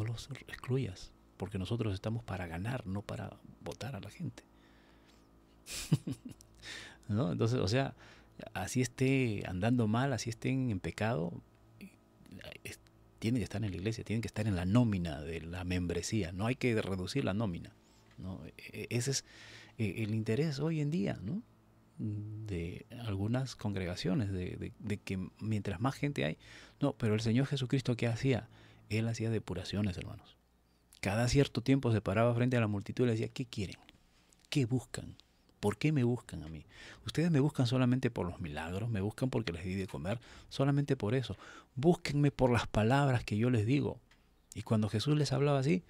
los excluyas, porque nosotros estamos para ganar, no para votar a la gente. ¿No? Entonces, o sea, así esté andando mal, así estén en pecado, tienen que estar en la iglesia, tienen que estar en la nómina de la membresía. No hay que reducir la nómina, ¿no? Ese es el interés hoy en día, ¿no? De algunas congregaciones, de que mientras más gente hay. No, pero el Señor Jesucristo, ¿qué hacía? Él hacía depuraciones, hermanos. Cada cierto tiempo se paraba frente a la multitud y le decía, ¿qué quieren? ¿Qué buscan? ¿Por qué me buscan a mí? Ustedes me buscan solamente por los milagros, me buscan porque les di de comer, solamente por eso. Búsquenme por las palabras que yo les digo. Y cuando Jesús les hablaba así,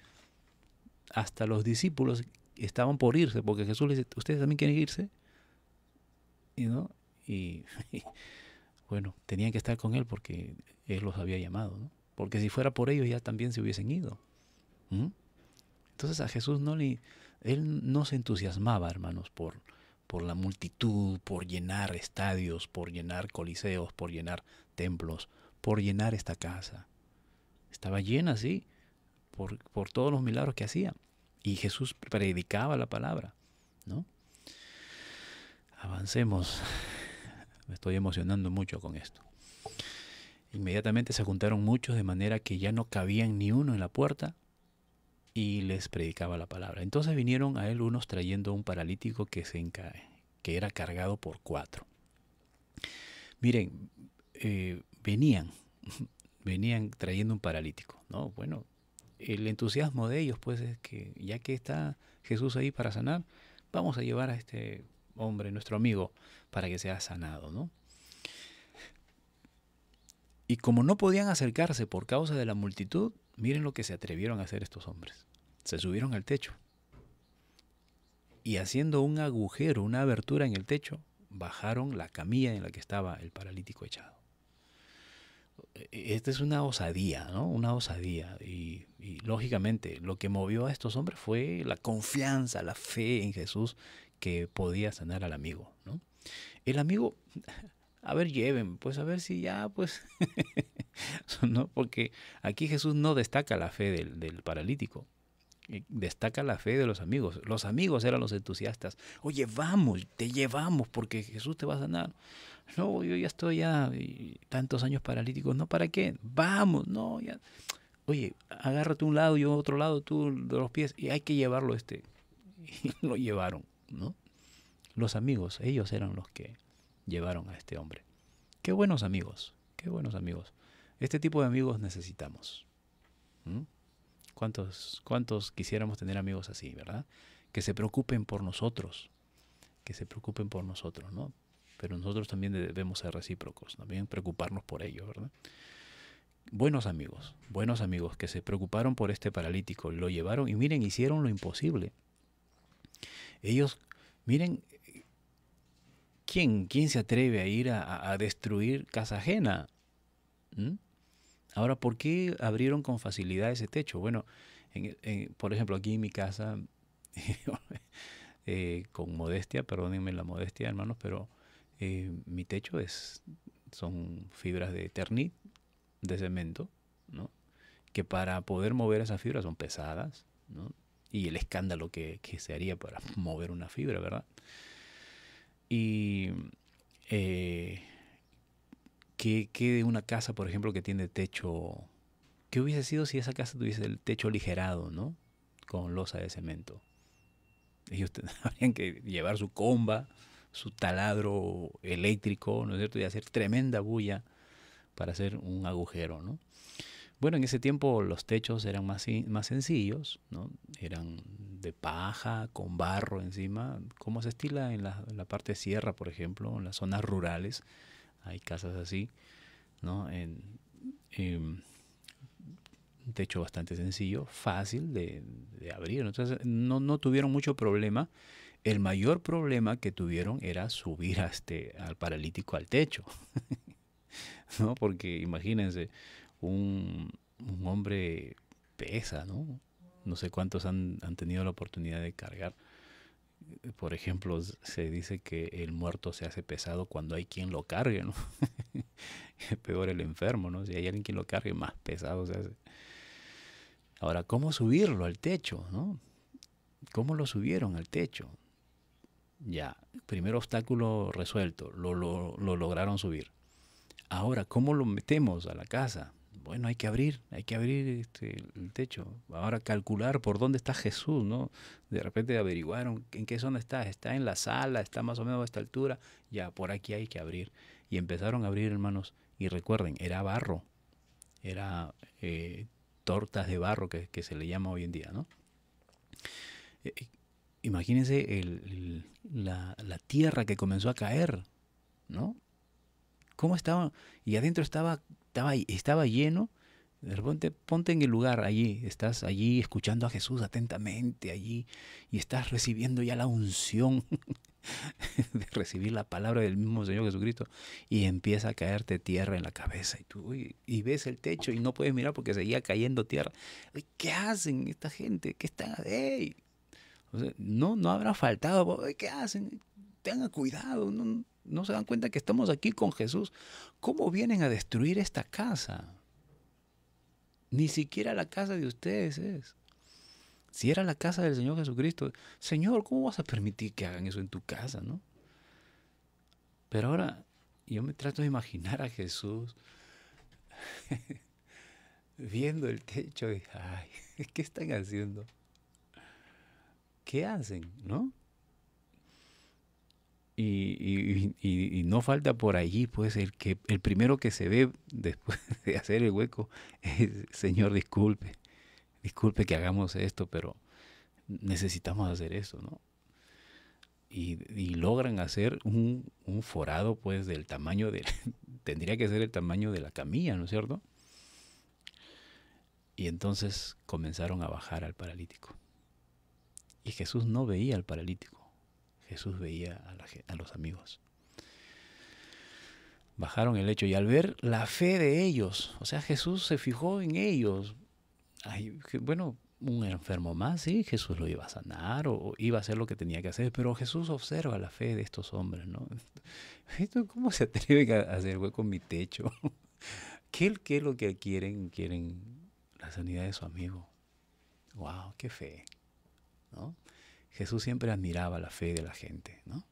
hasta los discípulos estaban por irse, porque Jesús les dice, ¿ustedes también quieren irse? ¿No? Y bueno, tenían que estar con Él porque Él los había llamado, ¿no? Porque si fuera por ellos ya también se hubiesen ido. Entonces a Jesús Él no se entusiasmaba, hermanos, por la multitud, por llenar estadios, por llenar coliseos, por llenar templos, por llenar esta casa. Estaba llena, sí, por todos los milagros que hacía. Y Jesús predicaba la palabra, ¿no? Avancemos. Me estoy emocionando mucho con esto. Inmediatamente se juntaron muchos de manera que ya no cabían ni uno en la puerta y les predicaba la palabra. Entonces vinieron a él unos trayendo un paralítico que era cargado por 4. Miren, venían trayendo un paralítico, ¿no? Bueno, el entusiasmo de ellos pues es que ya que está Jesús ahí para sanar, vamos a llevar a este hombre, nuestro amigo, para que sea sanado, ¿no? Y como no podían acercarse por causa de la multitud, miren lo que se atrevieron a hacer estos hombres. Se subieron al techo y haciendo un agujero, una abertura en el techo, bajaron la camilla en la que estaba el paralítico echado. Esta es una osadía, ¿no? Una osadía. Y lógicamente lo que movió a estos hombres fue la confianza, la fe en Jesús que podía sanar al amigo, ¿no? El amigo, a ver, lleven, pues a ver si ya, pues, ¿no? Porque aquí Jesús no destaca la fe del paralítico, destaca la fe de los amigos. Los amigos eran los entusiastas. Oye, vamos, te llevamos porque Jesús te va a sanar. No, yo ya estoy tantos años paralíticos, ¿no? ¿Para qué? Vamos, no, ya. Oye, agárrate un lado y otro lado tú de los pies y hay que llevarlo Y lo llevaron, ¿no? Los amigos, ellos eran los que llevaron a este hombre. Qué buenos amigos, qué buenos amigos. Este tipo de amigos necesitamos. ¿Cuántos quisiéramos tener amigos así, verdad? Que se preocupen por nosotros, ¿no? Pero nosotros también debemos ser recíprocos, también preocuparnos por ellos, ¿verdad? Buenos amigos que se preocuparon por este paralítico, lo llevaron y miren, hicieron lo imposible. Ellos, miren, ¿quién se atreve a ir a destruir casa ajena? Ahora, ¿por qué abrieron con facilidad ese techo? Bueno, por ejemplo, aquí en mi casa, con modestia, perdónenme la modestia, hermanos, pero mi techo son fibras de Eternit, de cemento, ¿no? Que para poder mover esas fibras son pesadas, ¿no? Y el escándalo que se haría para mover una fibra, ¿verdad? Y que de una casa, por ejemplo, que tiene techo, ¿qué hubiese sido si esa casa tuviese el techo aligerado, ¿no? Con losa de cemento. Ellos tendrían que llevar su comba, su taladro eléctrico, ¿no es cierto? Y hacer tremenda bulla para hacer un agujero, ¿no? Bueno, en ese tiempo los techos eran más sencillos, ¿no? Eran de paja, con barro encima, como se estila en la parte sierra, por ejemplo, en las zonas rurales. Hay casas así, ¿no? Un techo bastante sencillo, fácil de abrir. Entonces no tuvieron mucho problema. El mayor problema que tuvieron era subir al paralítico al techo, ¿no? Porque imagínense, un hombre pesa, ¿no? No sé cuántos han tenido la oportunidad de cargar. Por ejemplo, se dice que el muerto se hace pesado cuando hay quien lo cargue, ¿no? Peor el enfermo, ¿no? Si hay alguien quien lo cargue, más pesado se hace. Ahora, ¿cómo subirlo al techo, no? ¿Cómo lo subieron al techo? Ya, primer obstáculo resuelto, lo lograron subir. Ahora, ¿cómo lo metemos a la casa? Bueno, hay que abrir el techo. Ahora calcular por dónde está Jesús, ¿no? De repente averiguaron en qué zona está. Está en la sala, está más o menos a esta altura. Ya, por aquí hay que abrir. Y empezaron a abrir, hermanos. Y recuerden, era barro. Era tortas de barro que se le llama hoy en día, ¿no? Imagínense la tierra que comenzó a caer, ¿no? ¿Cómo estaba? Y adentro estaba lleno. De repente ponte en el lugar allí, estás allí escuchando a Jesús atentamente allí y estás recibiendo ya la unción de recibir la palabra del mismo Señor Jesucristo y empieza a caerte tierra en la cabeza y tú y ves el techo y no puedes mirar porque seguía cayendo tierra. ¿Qué hacen esta gente? ¿Qué están? ¡Ey! O sea, no habrá faltado. ¿Qué hacen? Tengan cuidado, no se dan cuenta que estamos aquí con Jesús. ¿Cómo vienen a destruir esta casa? Ni siquiera la casa de ustedes es. Si era la casa del Señor Jesucristo, Señor, ¿cómo vas a permitir que hagan eso en tu casa, no? Pero ahora yo me trato de imaginar a Jesús viendo el techo y, ay, ¿qué están haciendo? ¿Qué hacen, no? Y no falta por allí, pues, el primero que se ve después de hacer el hueco es, Señor, disculpe que hagamos esto, pero necesitamos hacer eso, ¿no? Y logran hacer un forado, pues, del tamaño tendría que ser el tamaño de la camilla, ¿no es cierto? Y entonces comenzaron a bajar al paralítico. Y Jesús no veía al paralítico. Jesús veía a los amigos. Bajaron el lecho y al ver la fe de ellos, o sea, Jesús se fijó en ellos. Ay, bueno, un enfermo más, sí, Jesús lo iba a sanar o iba a hacer lo que tenía que hacer, pero Jesús observa la fe de estos hombres, ¿no? ¿Cómo se atreven a hacer hueco en mi techo? ¿Qué es lo que quieren? Quieren la sanidad de su amigo. ¡Wow! ¡Qué fe! ¿No? Jesús siempre admiraba la fe de la gente, ¿no?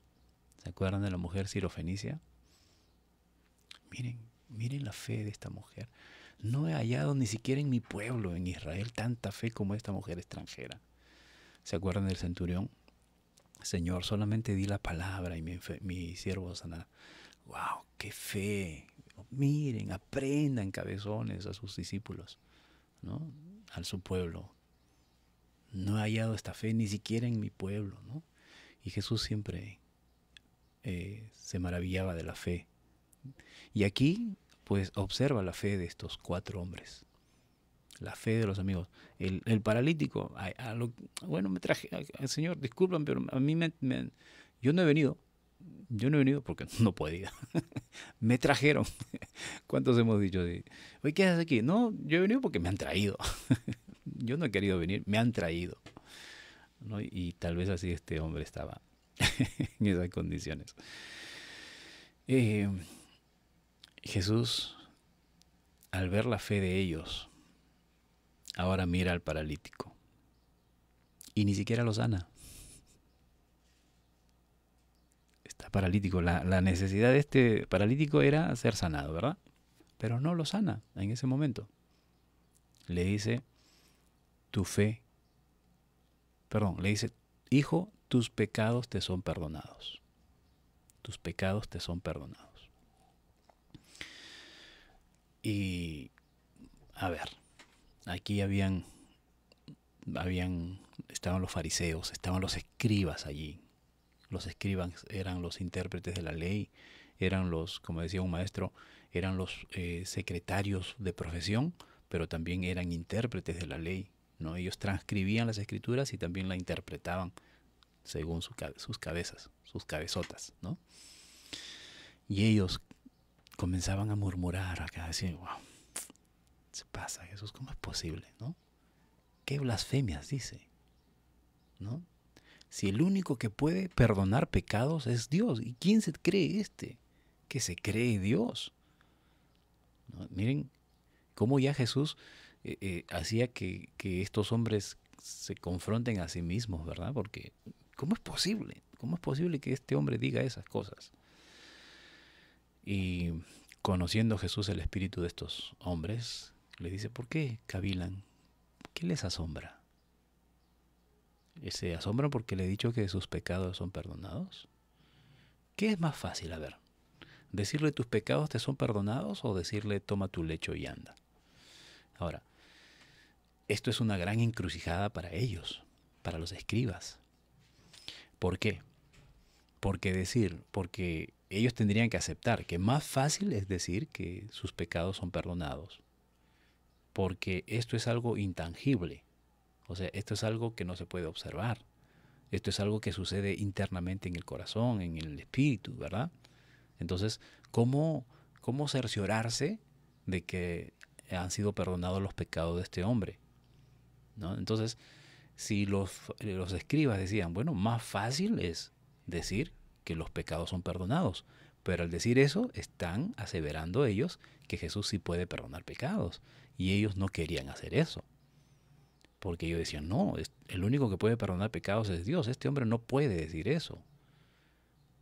¿Se acuerdan de la mujer sirofenicia? Miren la fe de esta mujer. No he hallado ni siquiera en mi pueblo, en Israel, tanta fe como esta mujer extranjera. ¿Se acuerdan del centurión? Señor, solamente di la palabra y mi siervo sanará. ¡Wow! ¡Qué fe! Miren, aprendan, cabezones, a sus discípulos, ¿no? A su pueblo. No he hallado esta fe ni siquiera en mi pueblo, ¿no? Y Jesús siempre se maravillaba de la fe. Y aquí, pues, observa la fe de estos 4 hombres. La fe de los amigos. El paralítico, bueno, me traje, Señor, disculpan, pero a mí yo no he venido. Yo no he venido porque no podía. Me trajeron. ¿Cuántos hemos dicho? Oye, ¿qué haces aquí? No, yo he venido porque me han traído. Yo no he querido venir, me han traído, ¿no? Y tal vez así este hombre estaba en esas condiciones. Jesús, al ver la fe de ellos, ahora mira al paralítico y ni siquiera lo sana. Está paralítico. La necesidad de este paralítico era ser sanado, ¿verdad? Pero no lo sana en ese momento. Le dice, le dice, hijo, tus pecados te son perdonados. Tus pecados te son perdonados. Y, a ver, aquí estaban los fariseos, estaban los escribas allí, Los escribas eran los intérpretes de la ley, eran los, como decía un maestro, eran los secretarios de profesión, pero también eran intérpretes de la ley, ¿no? Ellos transcribían las escrituras y también la interpretaban según sus cabezas, sus cabezotas, ¿no? Y ellos comenzaban a murmurar acá, decir, wow, se pasa Jesús, ¿cómo es posible, no? ¿Qué blasfemias dice? ¿No? Si el único que puede perdonar pecados es Dios, ¿y quién se cree que se cree Dios? ¿No? Miren cómo ya Jesús hacía que estos hombres se confronten a sí mismos, ¿verdad? Porque ¿cómo es posible? ¿Cómo es posible que este hombre diga esas cosas? Y conociendo Jesús el espíritu de estos hombres, le dice, ¿por qué cavilan? ¿Qué les asombra? ¿Se asombran porque le he dicho que sus pecados son perdonados? ¿Qué es más fácil? A ver, ¿decirle tus pecados te son perdonados o decirle toma tu lecho y anda? Ahora, esto es una gran encrucijada para ellos, para los escribas. ¿Por qué? Porque ellos tendrían que aceptar que más fácil es decir que sus pecados son perdonados. Porque esto es algo intangible. O sea, esto es algo que no se puede observar. Esto es algo que sucede internamente en el corazón, en el espíritu, ¿verdad? Entonces, ¿cómo cerciorarse de que han sido perdonados los pecados de este hombre? ¿No? Entonces, si los escribas decían, bueno, más fácil es decir que los pecados son perdonados. Pero al decir eso, están aseverando ellos que Jesús sí puede perdonar pecados. Y ellos no querían hacer eso. Porque ellos decían, no, el único que puede perdonar pecados es Dios. Este hombre no puede decir eso.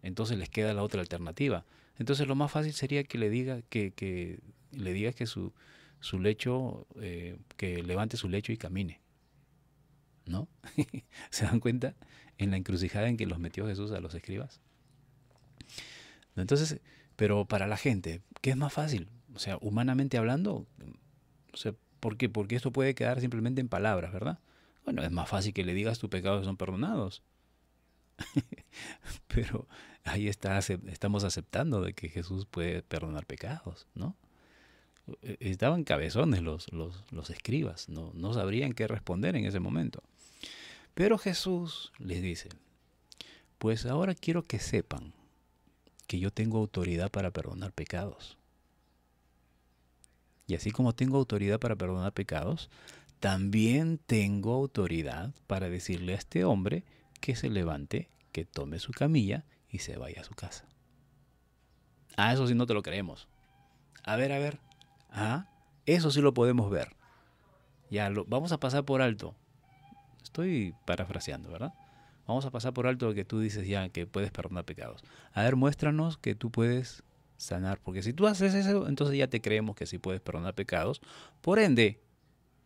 Entonces les queda la otra alternativa. Entonces lo más fácil sería que le diga que su lecho, que levante su lecho y camine. ¿No? ¿Se dan cuenta? En la encrucijada en que los metió Jesús a los escribas. Entonces, pero para la gente, ¿qué es más fácil? O sea, humanamente hablando, o sea, ¿por qué? Porque esto puede quedar simplemente en palabras, ¿verdad? Bueno, es más fácil que le digas tus pecados son perdonados. Pero ahí estamos aceptando de que Jesús puede perdonar pecados, ¿no? Estaban cabezones los escribas, no sabrían qué responder en ese momento. Pero Jesús les dice, pues ahora quiero que sepan que yo tengo autoridad para perdonar pecados. Y así como tengo autoridad para perdonar pecados, también tengo autoridad para decirle a este hombre que se levante, que tome su camilla y se vaya a su casa. Ah, eso sí no te lo creemos. A ver. Ah, eso sí lo podemos ver. Ya, vamos a pasar por alto. Estoy parafraseando, ¿verdad? Vamos a pasar por alto que tú dices ya que puedes perdonar pecados. A ver, muéstranos que tú puedes sanar. Porque si tú haces eso, entonces ya te creemos que sí puedes perdonar pecados. Por ende,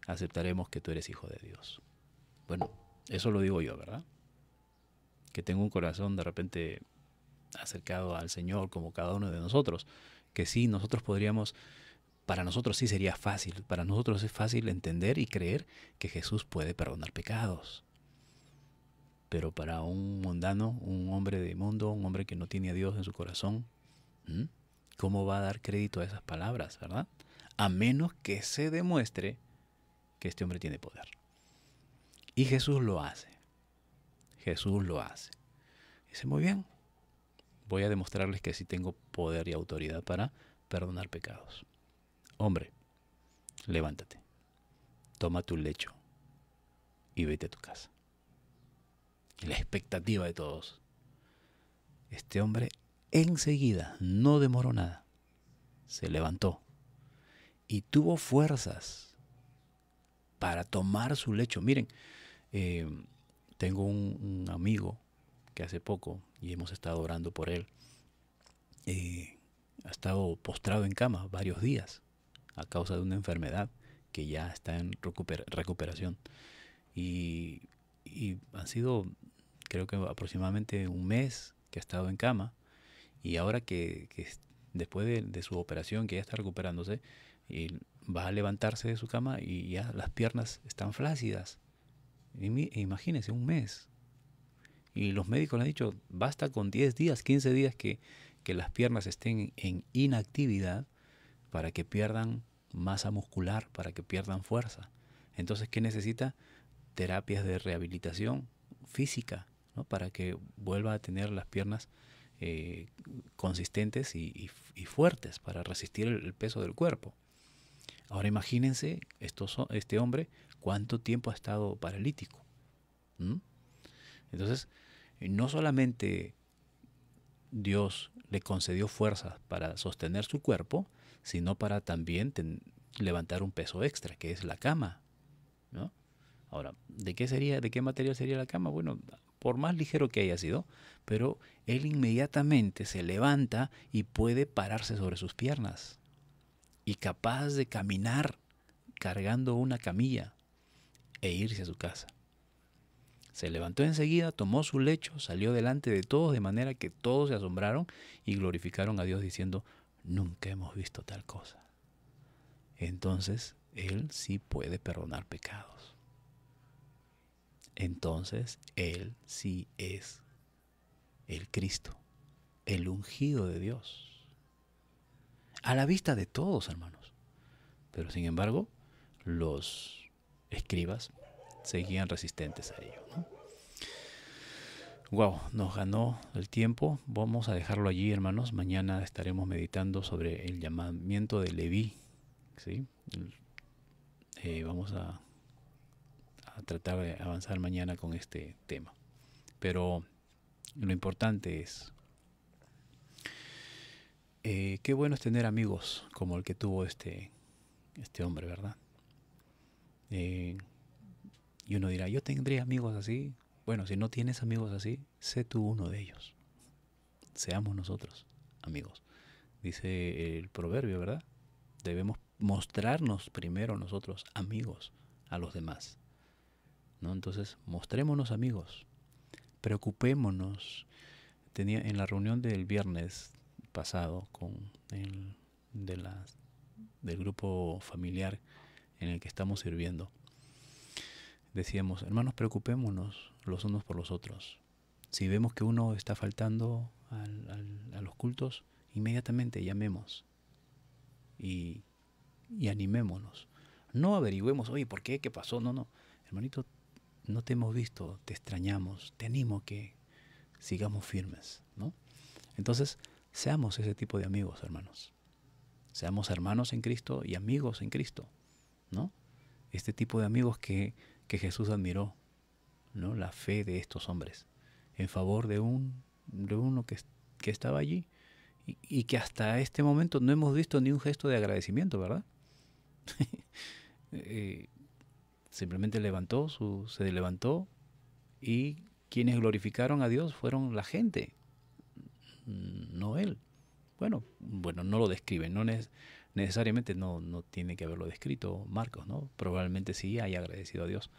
aceptaremos que tú eres hijo de Dios. Bueno, eso lo digo yo, ¿verdad? Que tengo un corazón de repente acercado al Señor como cada uno de nosotros. Que sí, nosotros podríamos, para nosotros sí sería fácil. Para nosotros es fácil entender y creer que Jesús puede perdonar pecados. Pero para un mundano, un hombre de mundo, un hombre que no tiene a Dios en su corazón, ¿cómo va a dar crédito a esas palabras, verdad? A menos que se demuestre que este hombre tiene poder. Y Jesús lo hace. Jesús lo hace. Dice, muy bien, voy a demostrarles que sí tengo poder y autoridad para perdonar pecados. Hombre, levántate, toma tu lecho y vete a tu casa. Y la expectativa de todos. Este hombre enseguida, no demoró nada, se levantó y tuvo fuerzas para tomar su lecho. Miren, tengo un amigo que hace poco, y hemos estado orando por él, ha estado postrado en cama varios días a causa de una enfermedad que ya está en recuperación. Y han sido, creo que aproximadamente un mes que ha estado en cama, y ahora que después de su operación, que ya está recuperándose, va a levantarse de su cama y ya las piernas están flácidas. Imagínense, un mes. Y los médicos le han dicho, basta con 10 días, 15 días que las piernas estén en inactividad para que pierdan masa muscular, para que pierdan fuerza. Entonces, ¿qué necesita? Terapias de rehabilitación física, ¿no? Para que vuelva a tener las piernas consistentes y fuertes para resistir el peso del cuerpo. Ahora imagínense este hombre cuánto tiempo ha estado paralítico. ¿Mm? Entonces, no solamente Dios le concedió fuerzas para sostener su cuerpo, sino para también levantar un peso extra, que es la cama, ¿no? Ahora, ¿de qué material sería la cama? Bueno, por más ligero que haya sido, pero él inmediatamente se levanta y puede pararse sobre sus piernas y capaz de caminar cargando una camilla e irse a su casa. Se levantó enseguida, tomó su lecho, salió delante de todos, de manera que todos se asombraron y glorificaron a Dios diciendo, nunca hemos visto tal cosa. Entonces, Él sí puede perdonar pecados. Entonces, Él sí es el Cristo, el ungido de Dios. A la vista de todos, hermanos. Pero sin embargo, los escribas seguían resistentes a ello, ¿no? Wow, nos ganó el tiempo. Vamos a dejarlo allí, hermanos. Mañana estaremos meditando sobre el llamamiento de Leví, ¿sí? Vamos a tratar de avanzar mañana con este tema. Pero lo importante es, qué bueno es tener amigos como el que tuvo este hombre, ¿verdad? Y uno dirá, yo tendré amigos así. Bueno, si no tienes amigos así, sé tú uno de ellos. Seamos nosotros amigos. Dice el proverbio, ¿verdad? Debemos mostrarnos primero nosotros amigos a los demás, ¿no? Entonces, mostrémonos amigos. Preocupémonos. En la reunión del viernes pasado del grupo familiar en el que estamos sirviendo, decíamos, hermanos, preocupémonos los unos por los otros. Si vemos que uno está faltando a los cultos, inmediatamente llamemos y animémonos. No averigüemos, oye, ¿por qué? ¿Qué pasó? No. Hermanito, no te hemos visto, te extrañamos, te animo que sigamos firmes, ¿no? Entonces, seamos ese tipo de amigos, hermanos. Seamos hermanos en Cristo y amigos en Cristo, ¿no? Este tipo de amigos que Jesús admiró, ¿no? La fe de estos hombres en favor de uno que estaba allí y que hasta este momento no hemos visto ni un gesto de agradecimiento, ¿verdad? Simplemente se levantó y quienes glorificaron a Dios fueron la gente, no él. Bueno, no lo describen, necesariamente no tiene que haberlo descrito Marcos, ¿no? Probablemente sí haya agradecido a Dios,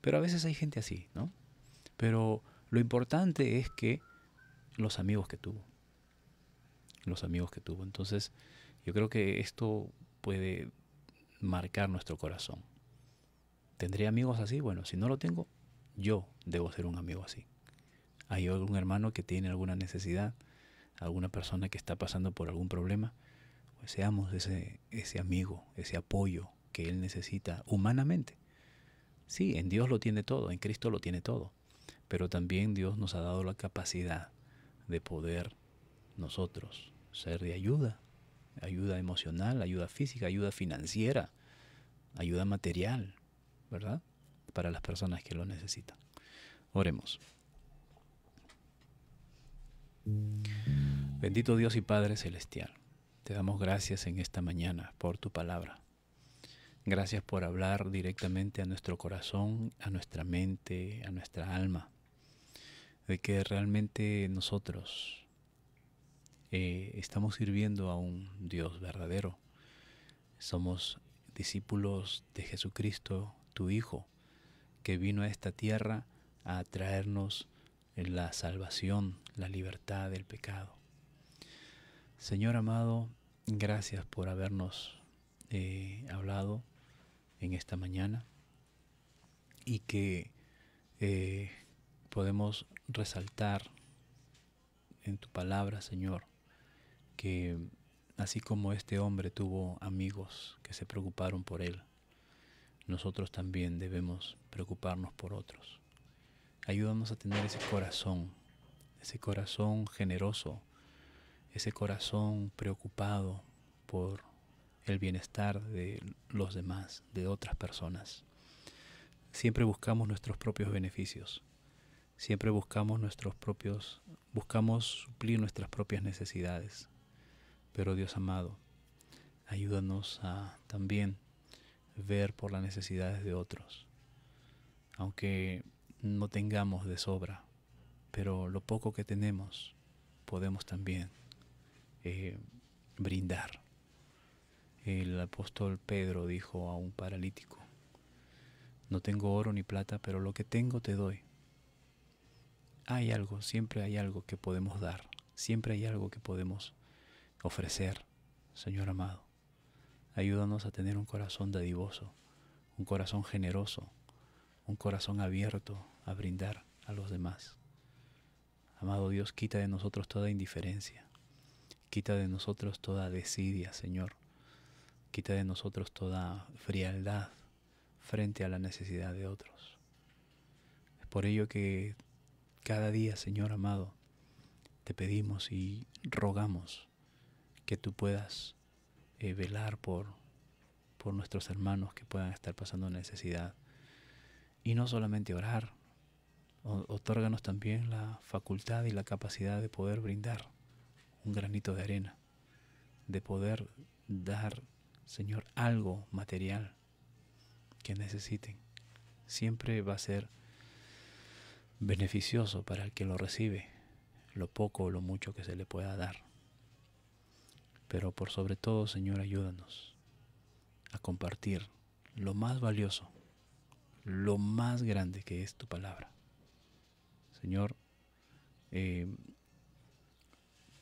pero a veces hay gente así, ¿no? Pero lo importante es que los amigos que tuvo. Entonces, yo creo que esto puede marcar nuestro corazón. ¿Tendré amigos así? Bueno, si no lo tengo, yo debo ser un amigo así. ¿Hay algún hermano que tiene alguna necesidad? ¿Alguna persona que está pasando por algún problema? Pues seamos ese amigo, ese apoyo que él necesita humanamente. Sí, en Dios lo tiene todo, en Cristo lo tiene todo. Pero también Dios nos ha dado la capacidad de poder nosotros ser de ayuda emocional, ayuda física, ayuda financiera, ayuda material, ¿verdad? Para las personas que lo necesitan. Oremos. Bendito Dios y Padre Celestial, te damos gracias en esta mañana por tu palabra. Gracias por hablar directamente a nuestro corazón, a nuestra mente, a nuestra alma, de que realmente nosotros estamos sirviendo a un Dios verdadero. Somos discípulos de Jesucristo, tu Hijo, que vino a esta tierra a traernos la salvación, la libertad del pecado. Señor amado, gracias por habernos hablado en esta mañana y que podemos resaltar en tu palabra, Señor, que así como este hombre tuvo amigos que se preocuparon por él, nosotros también debemos preocuparnos por otros. Ayúdanos a tener ese corazón generoso, ese corazón preocupado por el bienestar de los demás, de otras personas. Siempre buscamos nuestros propios beneficios, siempre buscamos suplir nuestras propias necesidades. Pero Dios amado, ayúdanos a también ver por las necesidades de otros, aunque no tengamos de sobra, pero lo poco que tenemos podemos también brindar. El apóstol Pedro dijo a un paralítico: no tengo oro ni plata, pero lo que tengo te doy. Hay algo, siempre hay algo que podemos dar, siempre hay algo que podemos ofrecer. Señor amado, ayúdanos a tener un corazón dadivoso, un corazón generoso, un corazón abierto a brindar a los demás. Amado Dios, quita de nosotros toda indiferencia, quita de nosotros toda desidia, Señor. Quita de nosotros toda frialdad frente a la necesidad de otros. Es por ello que cada día, Señor amado, te pedimos y rogamos que tú puedas velar por nuestros hermanos que puedan estar pasando necesidad. Y no solamente orar, otórganos también la facultad y la capacidad de poder brindar un granito de arena, de poder dar, Señor, algo material que necesiten. Siempre va a ser beneficioso para el que lo recibe, lo poco o lo mucho que se le pueda dar. Pero por sobre todo, Señor, ayúdanos a compartir lo más valioso, lo más grande que es tu palabra. Señor,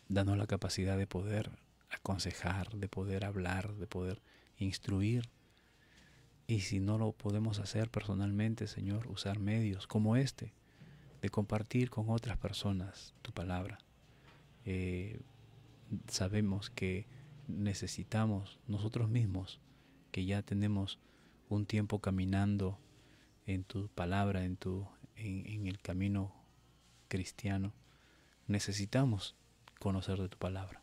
danos la capacidad de poder aconsejar, de poder hablar, de poder instruir. Y si no lo podemos hacer personalmente, Señor, usar medios como este, de compartir con otras personas tu palabra. Sabemos que necesitamos nosotros mismos, que ya tenemos un tiempo caminando en tu palabra, en el camino cristiano, necesitamos conocer de tu palabra.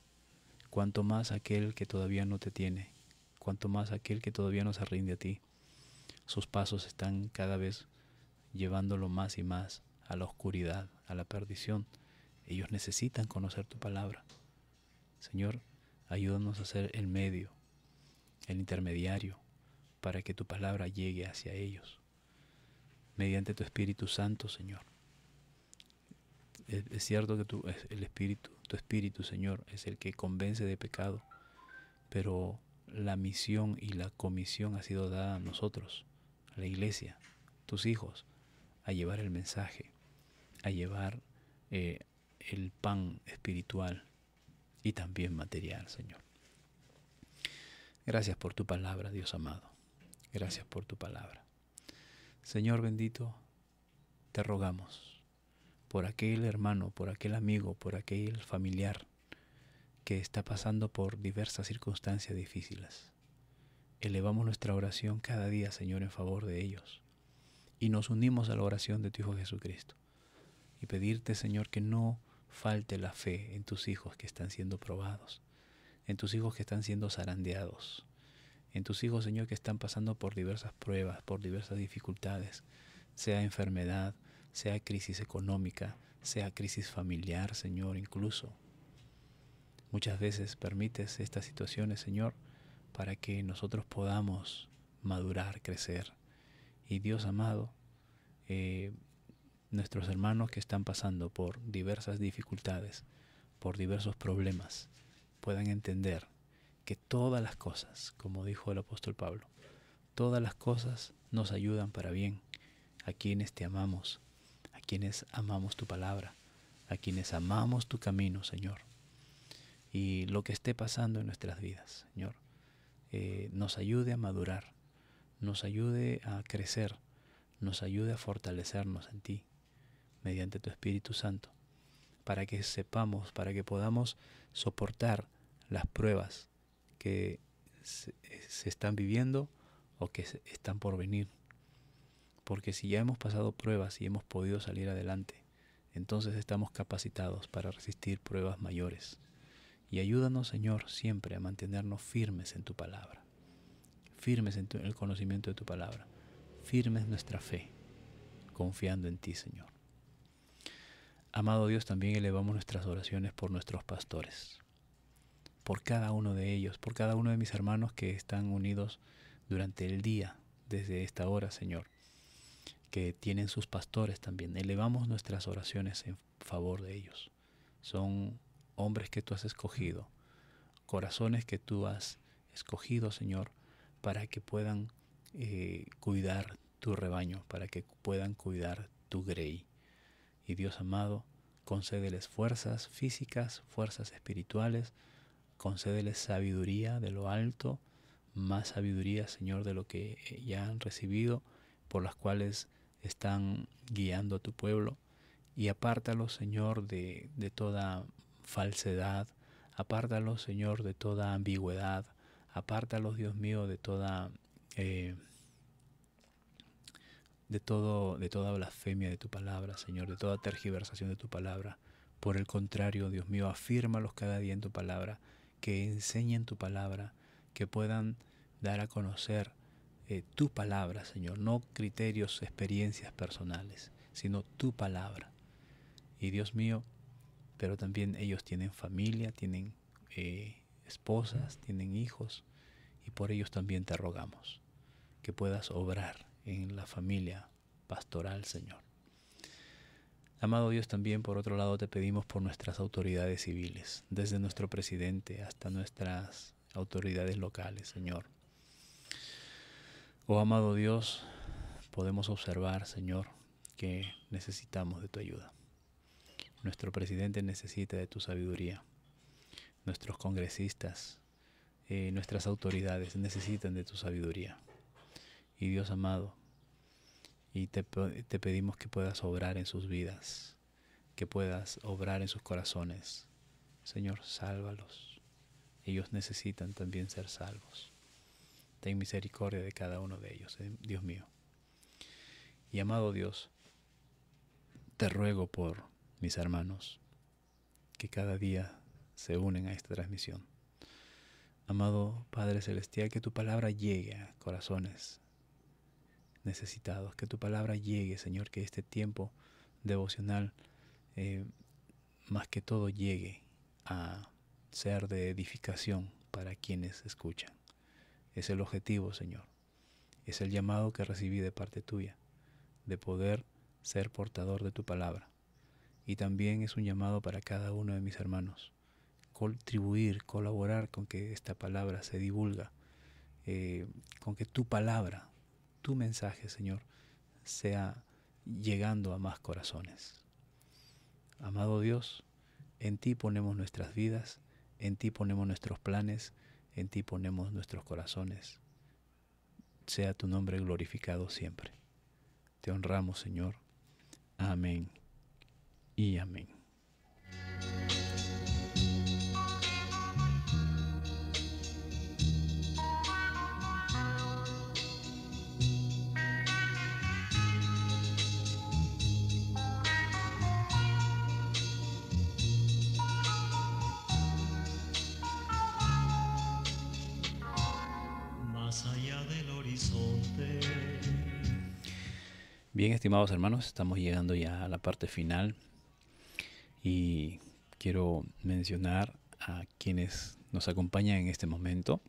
Cuanto más aquel que todavía no te tiene, cuanto más aquel que todavía no se rinde a ti, sus pasos están cada vez llevándolo más y más a la oscuridad, a la perdición. Ellos necesitan conocer tu palabra. Señor, ayúdanos a ser el medio, el intermediario, para que tu palabra llegue hacia ellos, mediante tu Espíritu Santo, Señor. Es cierto que tu Espíritu, Señor, es el que convence de pecado, pero la misión y la comisión ha sido dada a nosotros, a la iglesia, tus hijos, a llevar el mensaje, a llevar el pan espiritual y también material, Señor. Gracias por tu palabra, Dios amado. Gracias por tu palabra. Señor bendito, te rogamos por aquel hermano, por aquel amigo, por aquel familiar que está pasando por diversas circunstancias difíciles. Elevamos nuestra oración cada día, Señor, en favor de ellos. Y nos unimos a la oración de tu Hijo Jesucristo. Y pedirte, Señor, que no falte la fe en tus hijos que están siendo probados, en tus hijos que están siendo zarandeados, en tus hijos, Señor, que están pasando por diversas pruebas, por diversas dificultades, sea enfermedad, sea crisis económica, sea crisis familiar, Señor, incluso. Muchas veces permites estas situaciones, Señor, para que nosotros podamos madurar, crecer. Y Dios amado, nuestros hermanos que están pasando por diversas dificultades, por diversos problemas, puedan entender que todas las cosas, como dijo el apóstol Pablo, todas las cosas nos ayudan para bien a quienes te amamos, a quienes amamos tu palabra, a quienes amamos tu camino, Señor. Y lo que esté pasando en nuestras vidas, Señor, nos ayude a madurar, nos ayude a crecer, nos ayude a fortalecernos en ti, mediante tu Espíritu Santo, para que sepamos, para que podamos soportar las pruebas que se están viviendo o que están por venir. Porque si ya hemos pasado pruebas y hemos podido salir adelante, entonces estamos capacitados para resistir pruebas mayores. Y ayúdanos, Señor, siempre a mantenernos firmes en tu palabra, firmes en el conocimiento de tu palabra, firmes nuestra fe, confiando en ti, Señor. Amado Dios, también elevamos nuestras oraciones por nuestros pastores, por cada uno de ellos, por cada uno de mis hermanos que están unidos durante el día, desde esta hora, Señor, que tienen sus pastores también. Elevamos nuestras oraciones en favor de ellos. Son hombres que tú has escogido, corazones que tú has escogido, Señor, para que puedan cuidar tu rebaño, para que puedan cuidar tu grey. Y Dios amado, concédeles fuerzas físicas, fuerzas espirituales, concédeles sabiduría de lo alto, más sabiduría, Señor, de lo que ya han recibido, por las cuales están guiando a tu pueblo. Y apártalos, Señor, de toda falsedad, apártalos, Señor, de toda ambigüedad, apártalos, Dios mío, de toda blasfemia de tu palabra, Señor, de toda tergiversación de tu palabra. Por el contrario, Dios mío, afírmalos cada día en tu palabra, que enseñen tu palabra, que puedan dar a conocer tu palabra, Señor, no criterios, experiencias personales, sino tu palabra. Y Dios mío, pero también ellos tienen familia, tienen esposas, tienen hijos, y por ellos también te rogamos que puedas obrar en la familia pastoral, Señor. Amado Dios, también por otro lado te pedimos por nuestras autoridades civiles, desde nuestro presidente hasta nuestras autoridades locales, Señor. Oh amado Dios, podemos observar, Señor, que necesitamos de tu ayuda. Nuestro presidente necesita de tu sabiduría. Nuestros congresistas, nuestras autoridades necesitan de tu sabiduría. Y Dios amado, y te pedimos que puedas obrar en sus vidas, que puedas obrar en sus corazones. Señor, sálvalos. Ellos necesitan también ser salvos. Ten misericordia de cada uno de ellos, Dios mío. Y amado Dios, te ruego por mis hermanos que cada día se unen a esta transmisión. Amado Padre Celestial, que tu palabra llegue a corazones necesitados, que tu palabra llegue, Señor, que este tiempo devocional más que todo llegue a ser de edificación para quienes escuchan. Es el objetivo, Señor. Es el llamado que recibí de parte tuya, de poder ser portador de tu palabra. Y también es un llamado para cada uno de mis hermanos. Contribuir, colaborar con que esta palabra se divulga, con que tu palabra, tu mensaje, Señor, sea llegando a más corazones. Amado Dios, en ti ponemos nuestras vidas, en ti ponemos nuestros planes, en ti ponemos nuestros corazones. Sea tu nombre glorificado siempre. Te honramos, Señor. Amén y amén. Bien, estimados hermanos, estamos llegando ya a la parte final y quiero mencionar a quienes nos acompañan en este momento.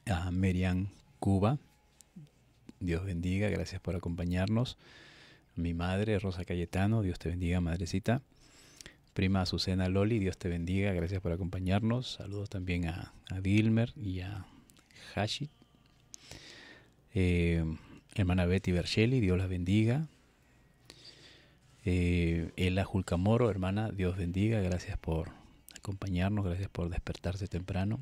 A Merian Cuba, Dios bendiga, gracias por acompañarnos. Mi madre, Rosa Cayetano, Dios te bendiga, madrecita. Prima Azucena Loli, Dios te bendiga, gracias por acompañarnos. Saludos también a Dilmer y a Hashit. Hermana Betty Berchelli, Dios la bendiga. Ela Julcamoro, hermana, Dios bendiga, gracias por acompañarnos, gracias por despertarse temprano.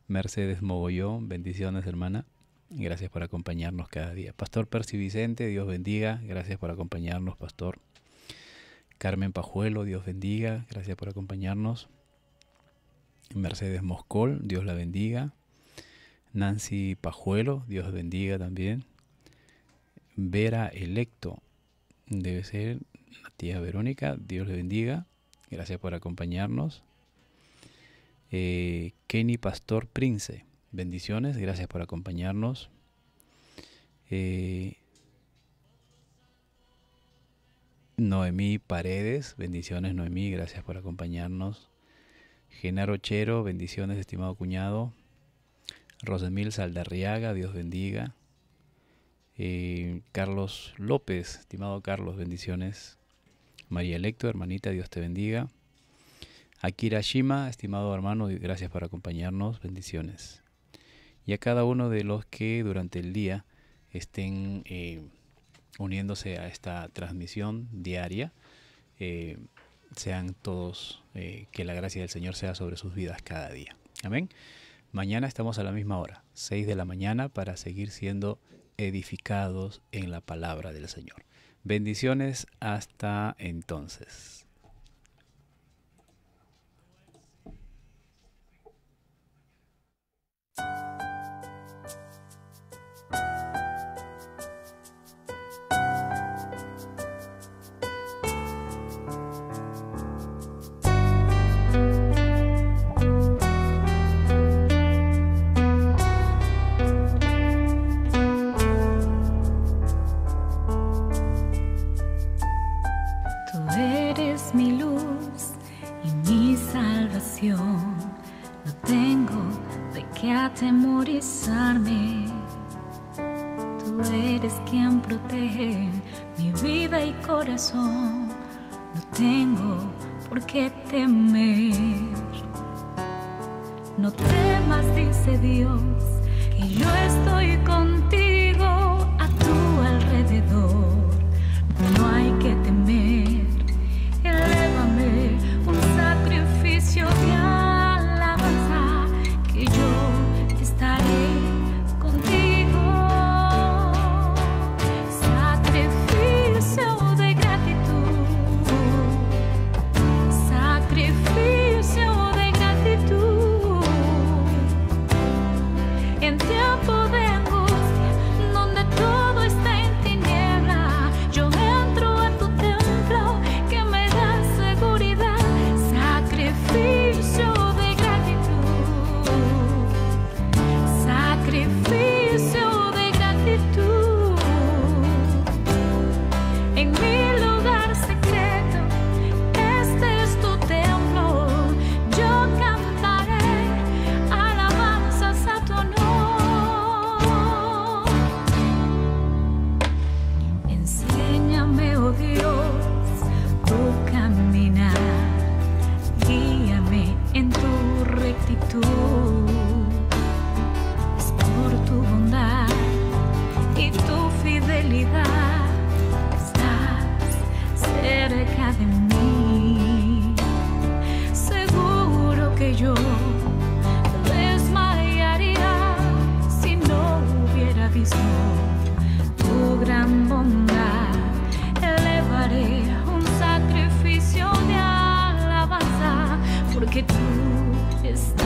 Mercedes Mogollón, bendiciones, hermana. Gracias por acompañarnos cada día. Pastor Percy Vicente, Dios bendiga. Gracias por acompañarnos, Pastor. Carmen Pajuelo, Dios bendiga. Gracias por acompañarnos. Mercedes Moscol, Dios la bendiga. Nancy Pajuelo, Dios bendiga también. Vera Electo, debe ser la tía Verónica, Dios le bendiga. Gracias por acompañarnos. Kenny Pastor Prince, bendiciones, gracias por acompañarnos. Noemí Paredes, bendiciones Noemí, gracias por acompañarnos. Genaro Chero, bendiciones estimado cuñado. Rosemil Saldarriaga, Dios bendiga. Carlos López, estimado Carlos, bendiciones. María Electo, hermanita, Dios te bendiga. Akira Shima, estimado hermano, gracias por acompañarnos, bendiciones. Y a cada uno de los que durante el día estén uniéndose a esta transmisión diaria, sean todos, que la gracia del Señor sea sobre sus vidas cada día. Amén. Mañana estamos a la misma hora, 6 de la mañana, para seguir siendo edificados en la palabra del Señor. Bendiciones hasta entonces. No tengo de qué atemorizarme. Tú eres quien protege mi vida y corazón. No tengo por qué temer. No temas, dice Dios, que yo estoy contigo a tu alrededor. No hay que temer. Elévame un sacrificio de alabanza, que yo estaré contigo. Sacrificio de gratitud, sacrificio de gratitud. En tiempo de angustia, donde todo está en tiniebla, yo entro a tu templo que me da seguridad. Sacrificio de gratitud, sacrificio de gratitud. En mi lugar secreto, este es tu templo, yo cantaré alabanzas a tu honor. Enséñame, oh Dios, tu caminar, guíame en tu rectitud. Es por tu bondad y tu fidelidad, estás cerca de mí. Seguro que yo desmayaría si no hubiera visto tu gran bondad. Elevaré un sacrificio de alabanza, porque tú estás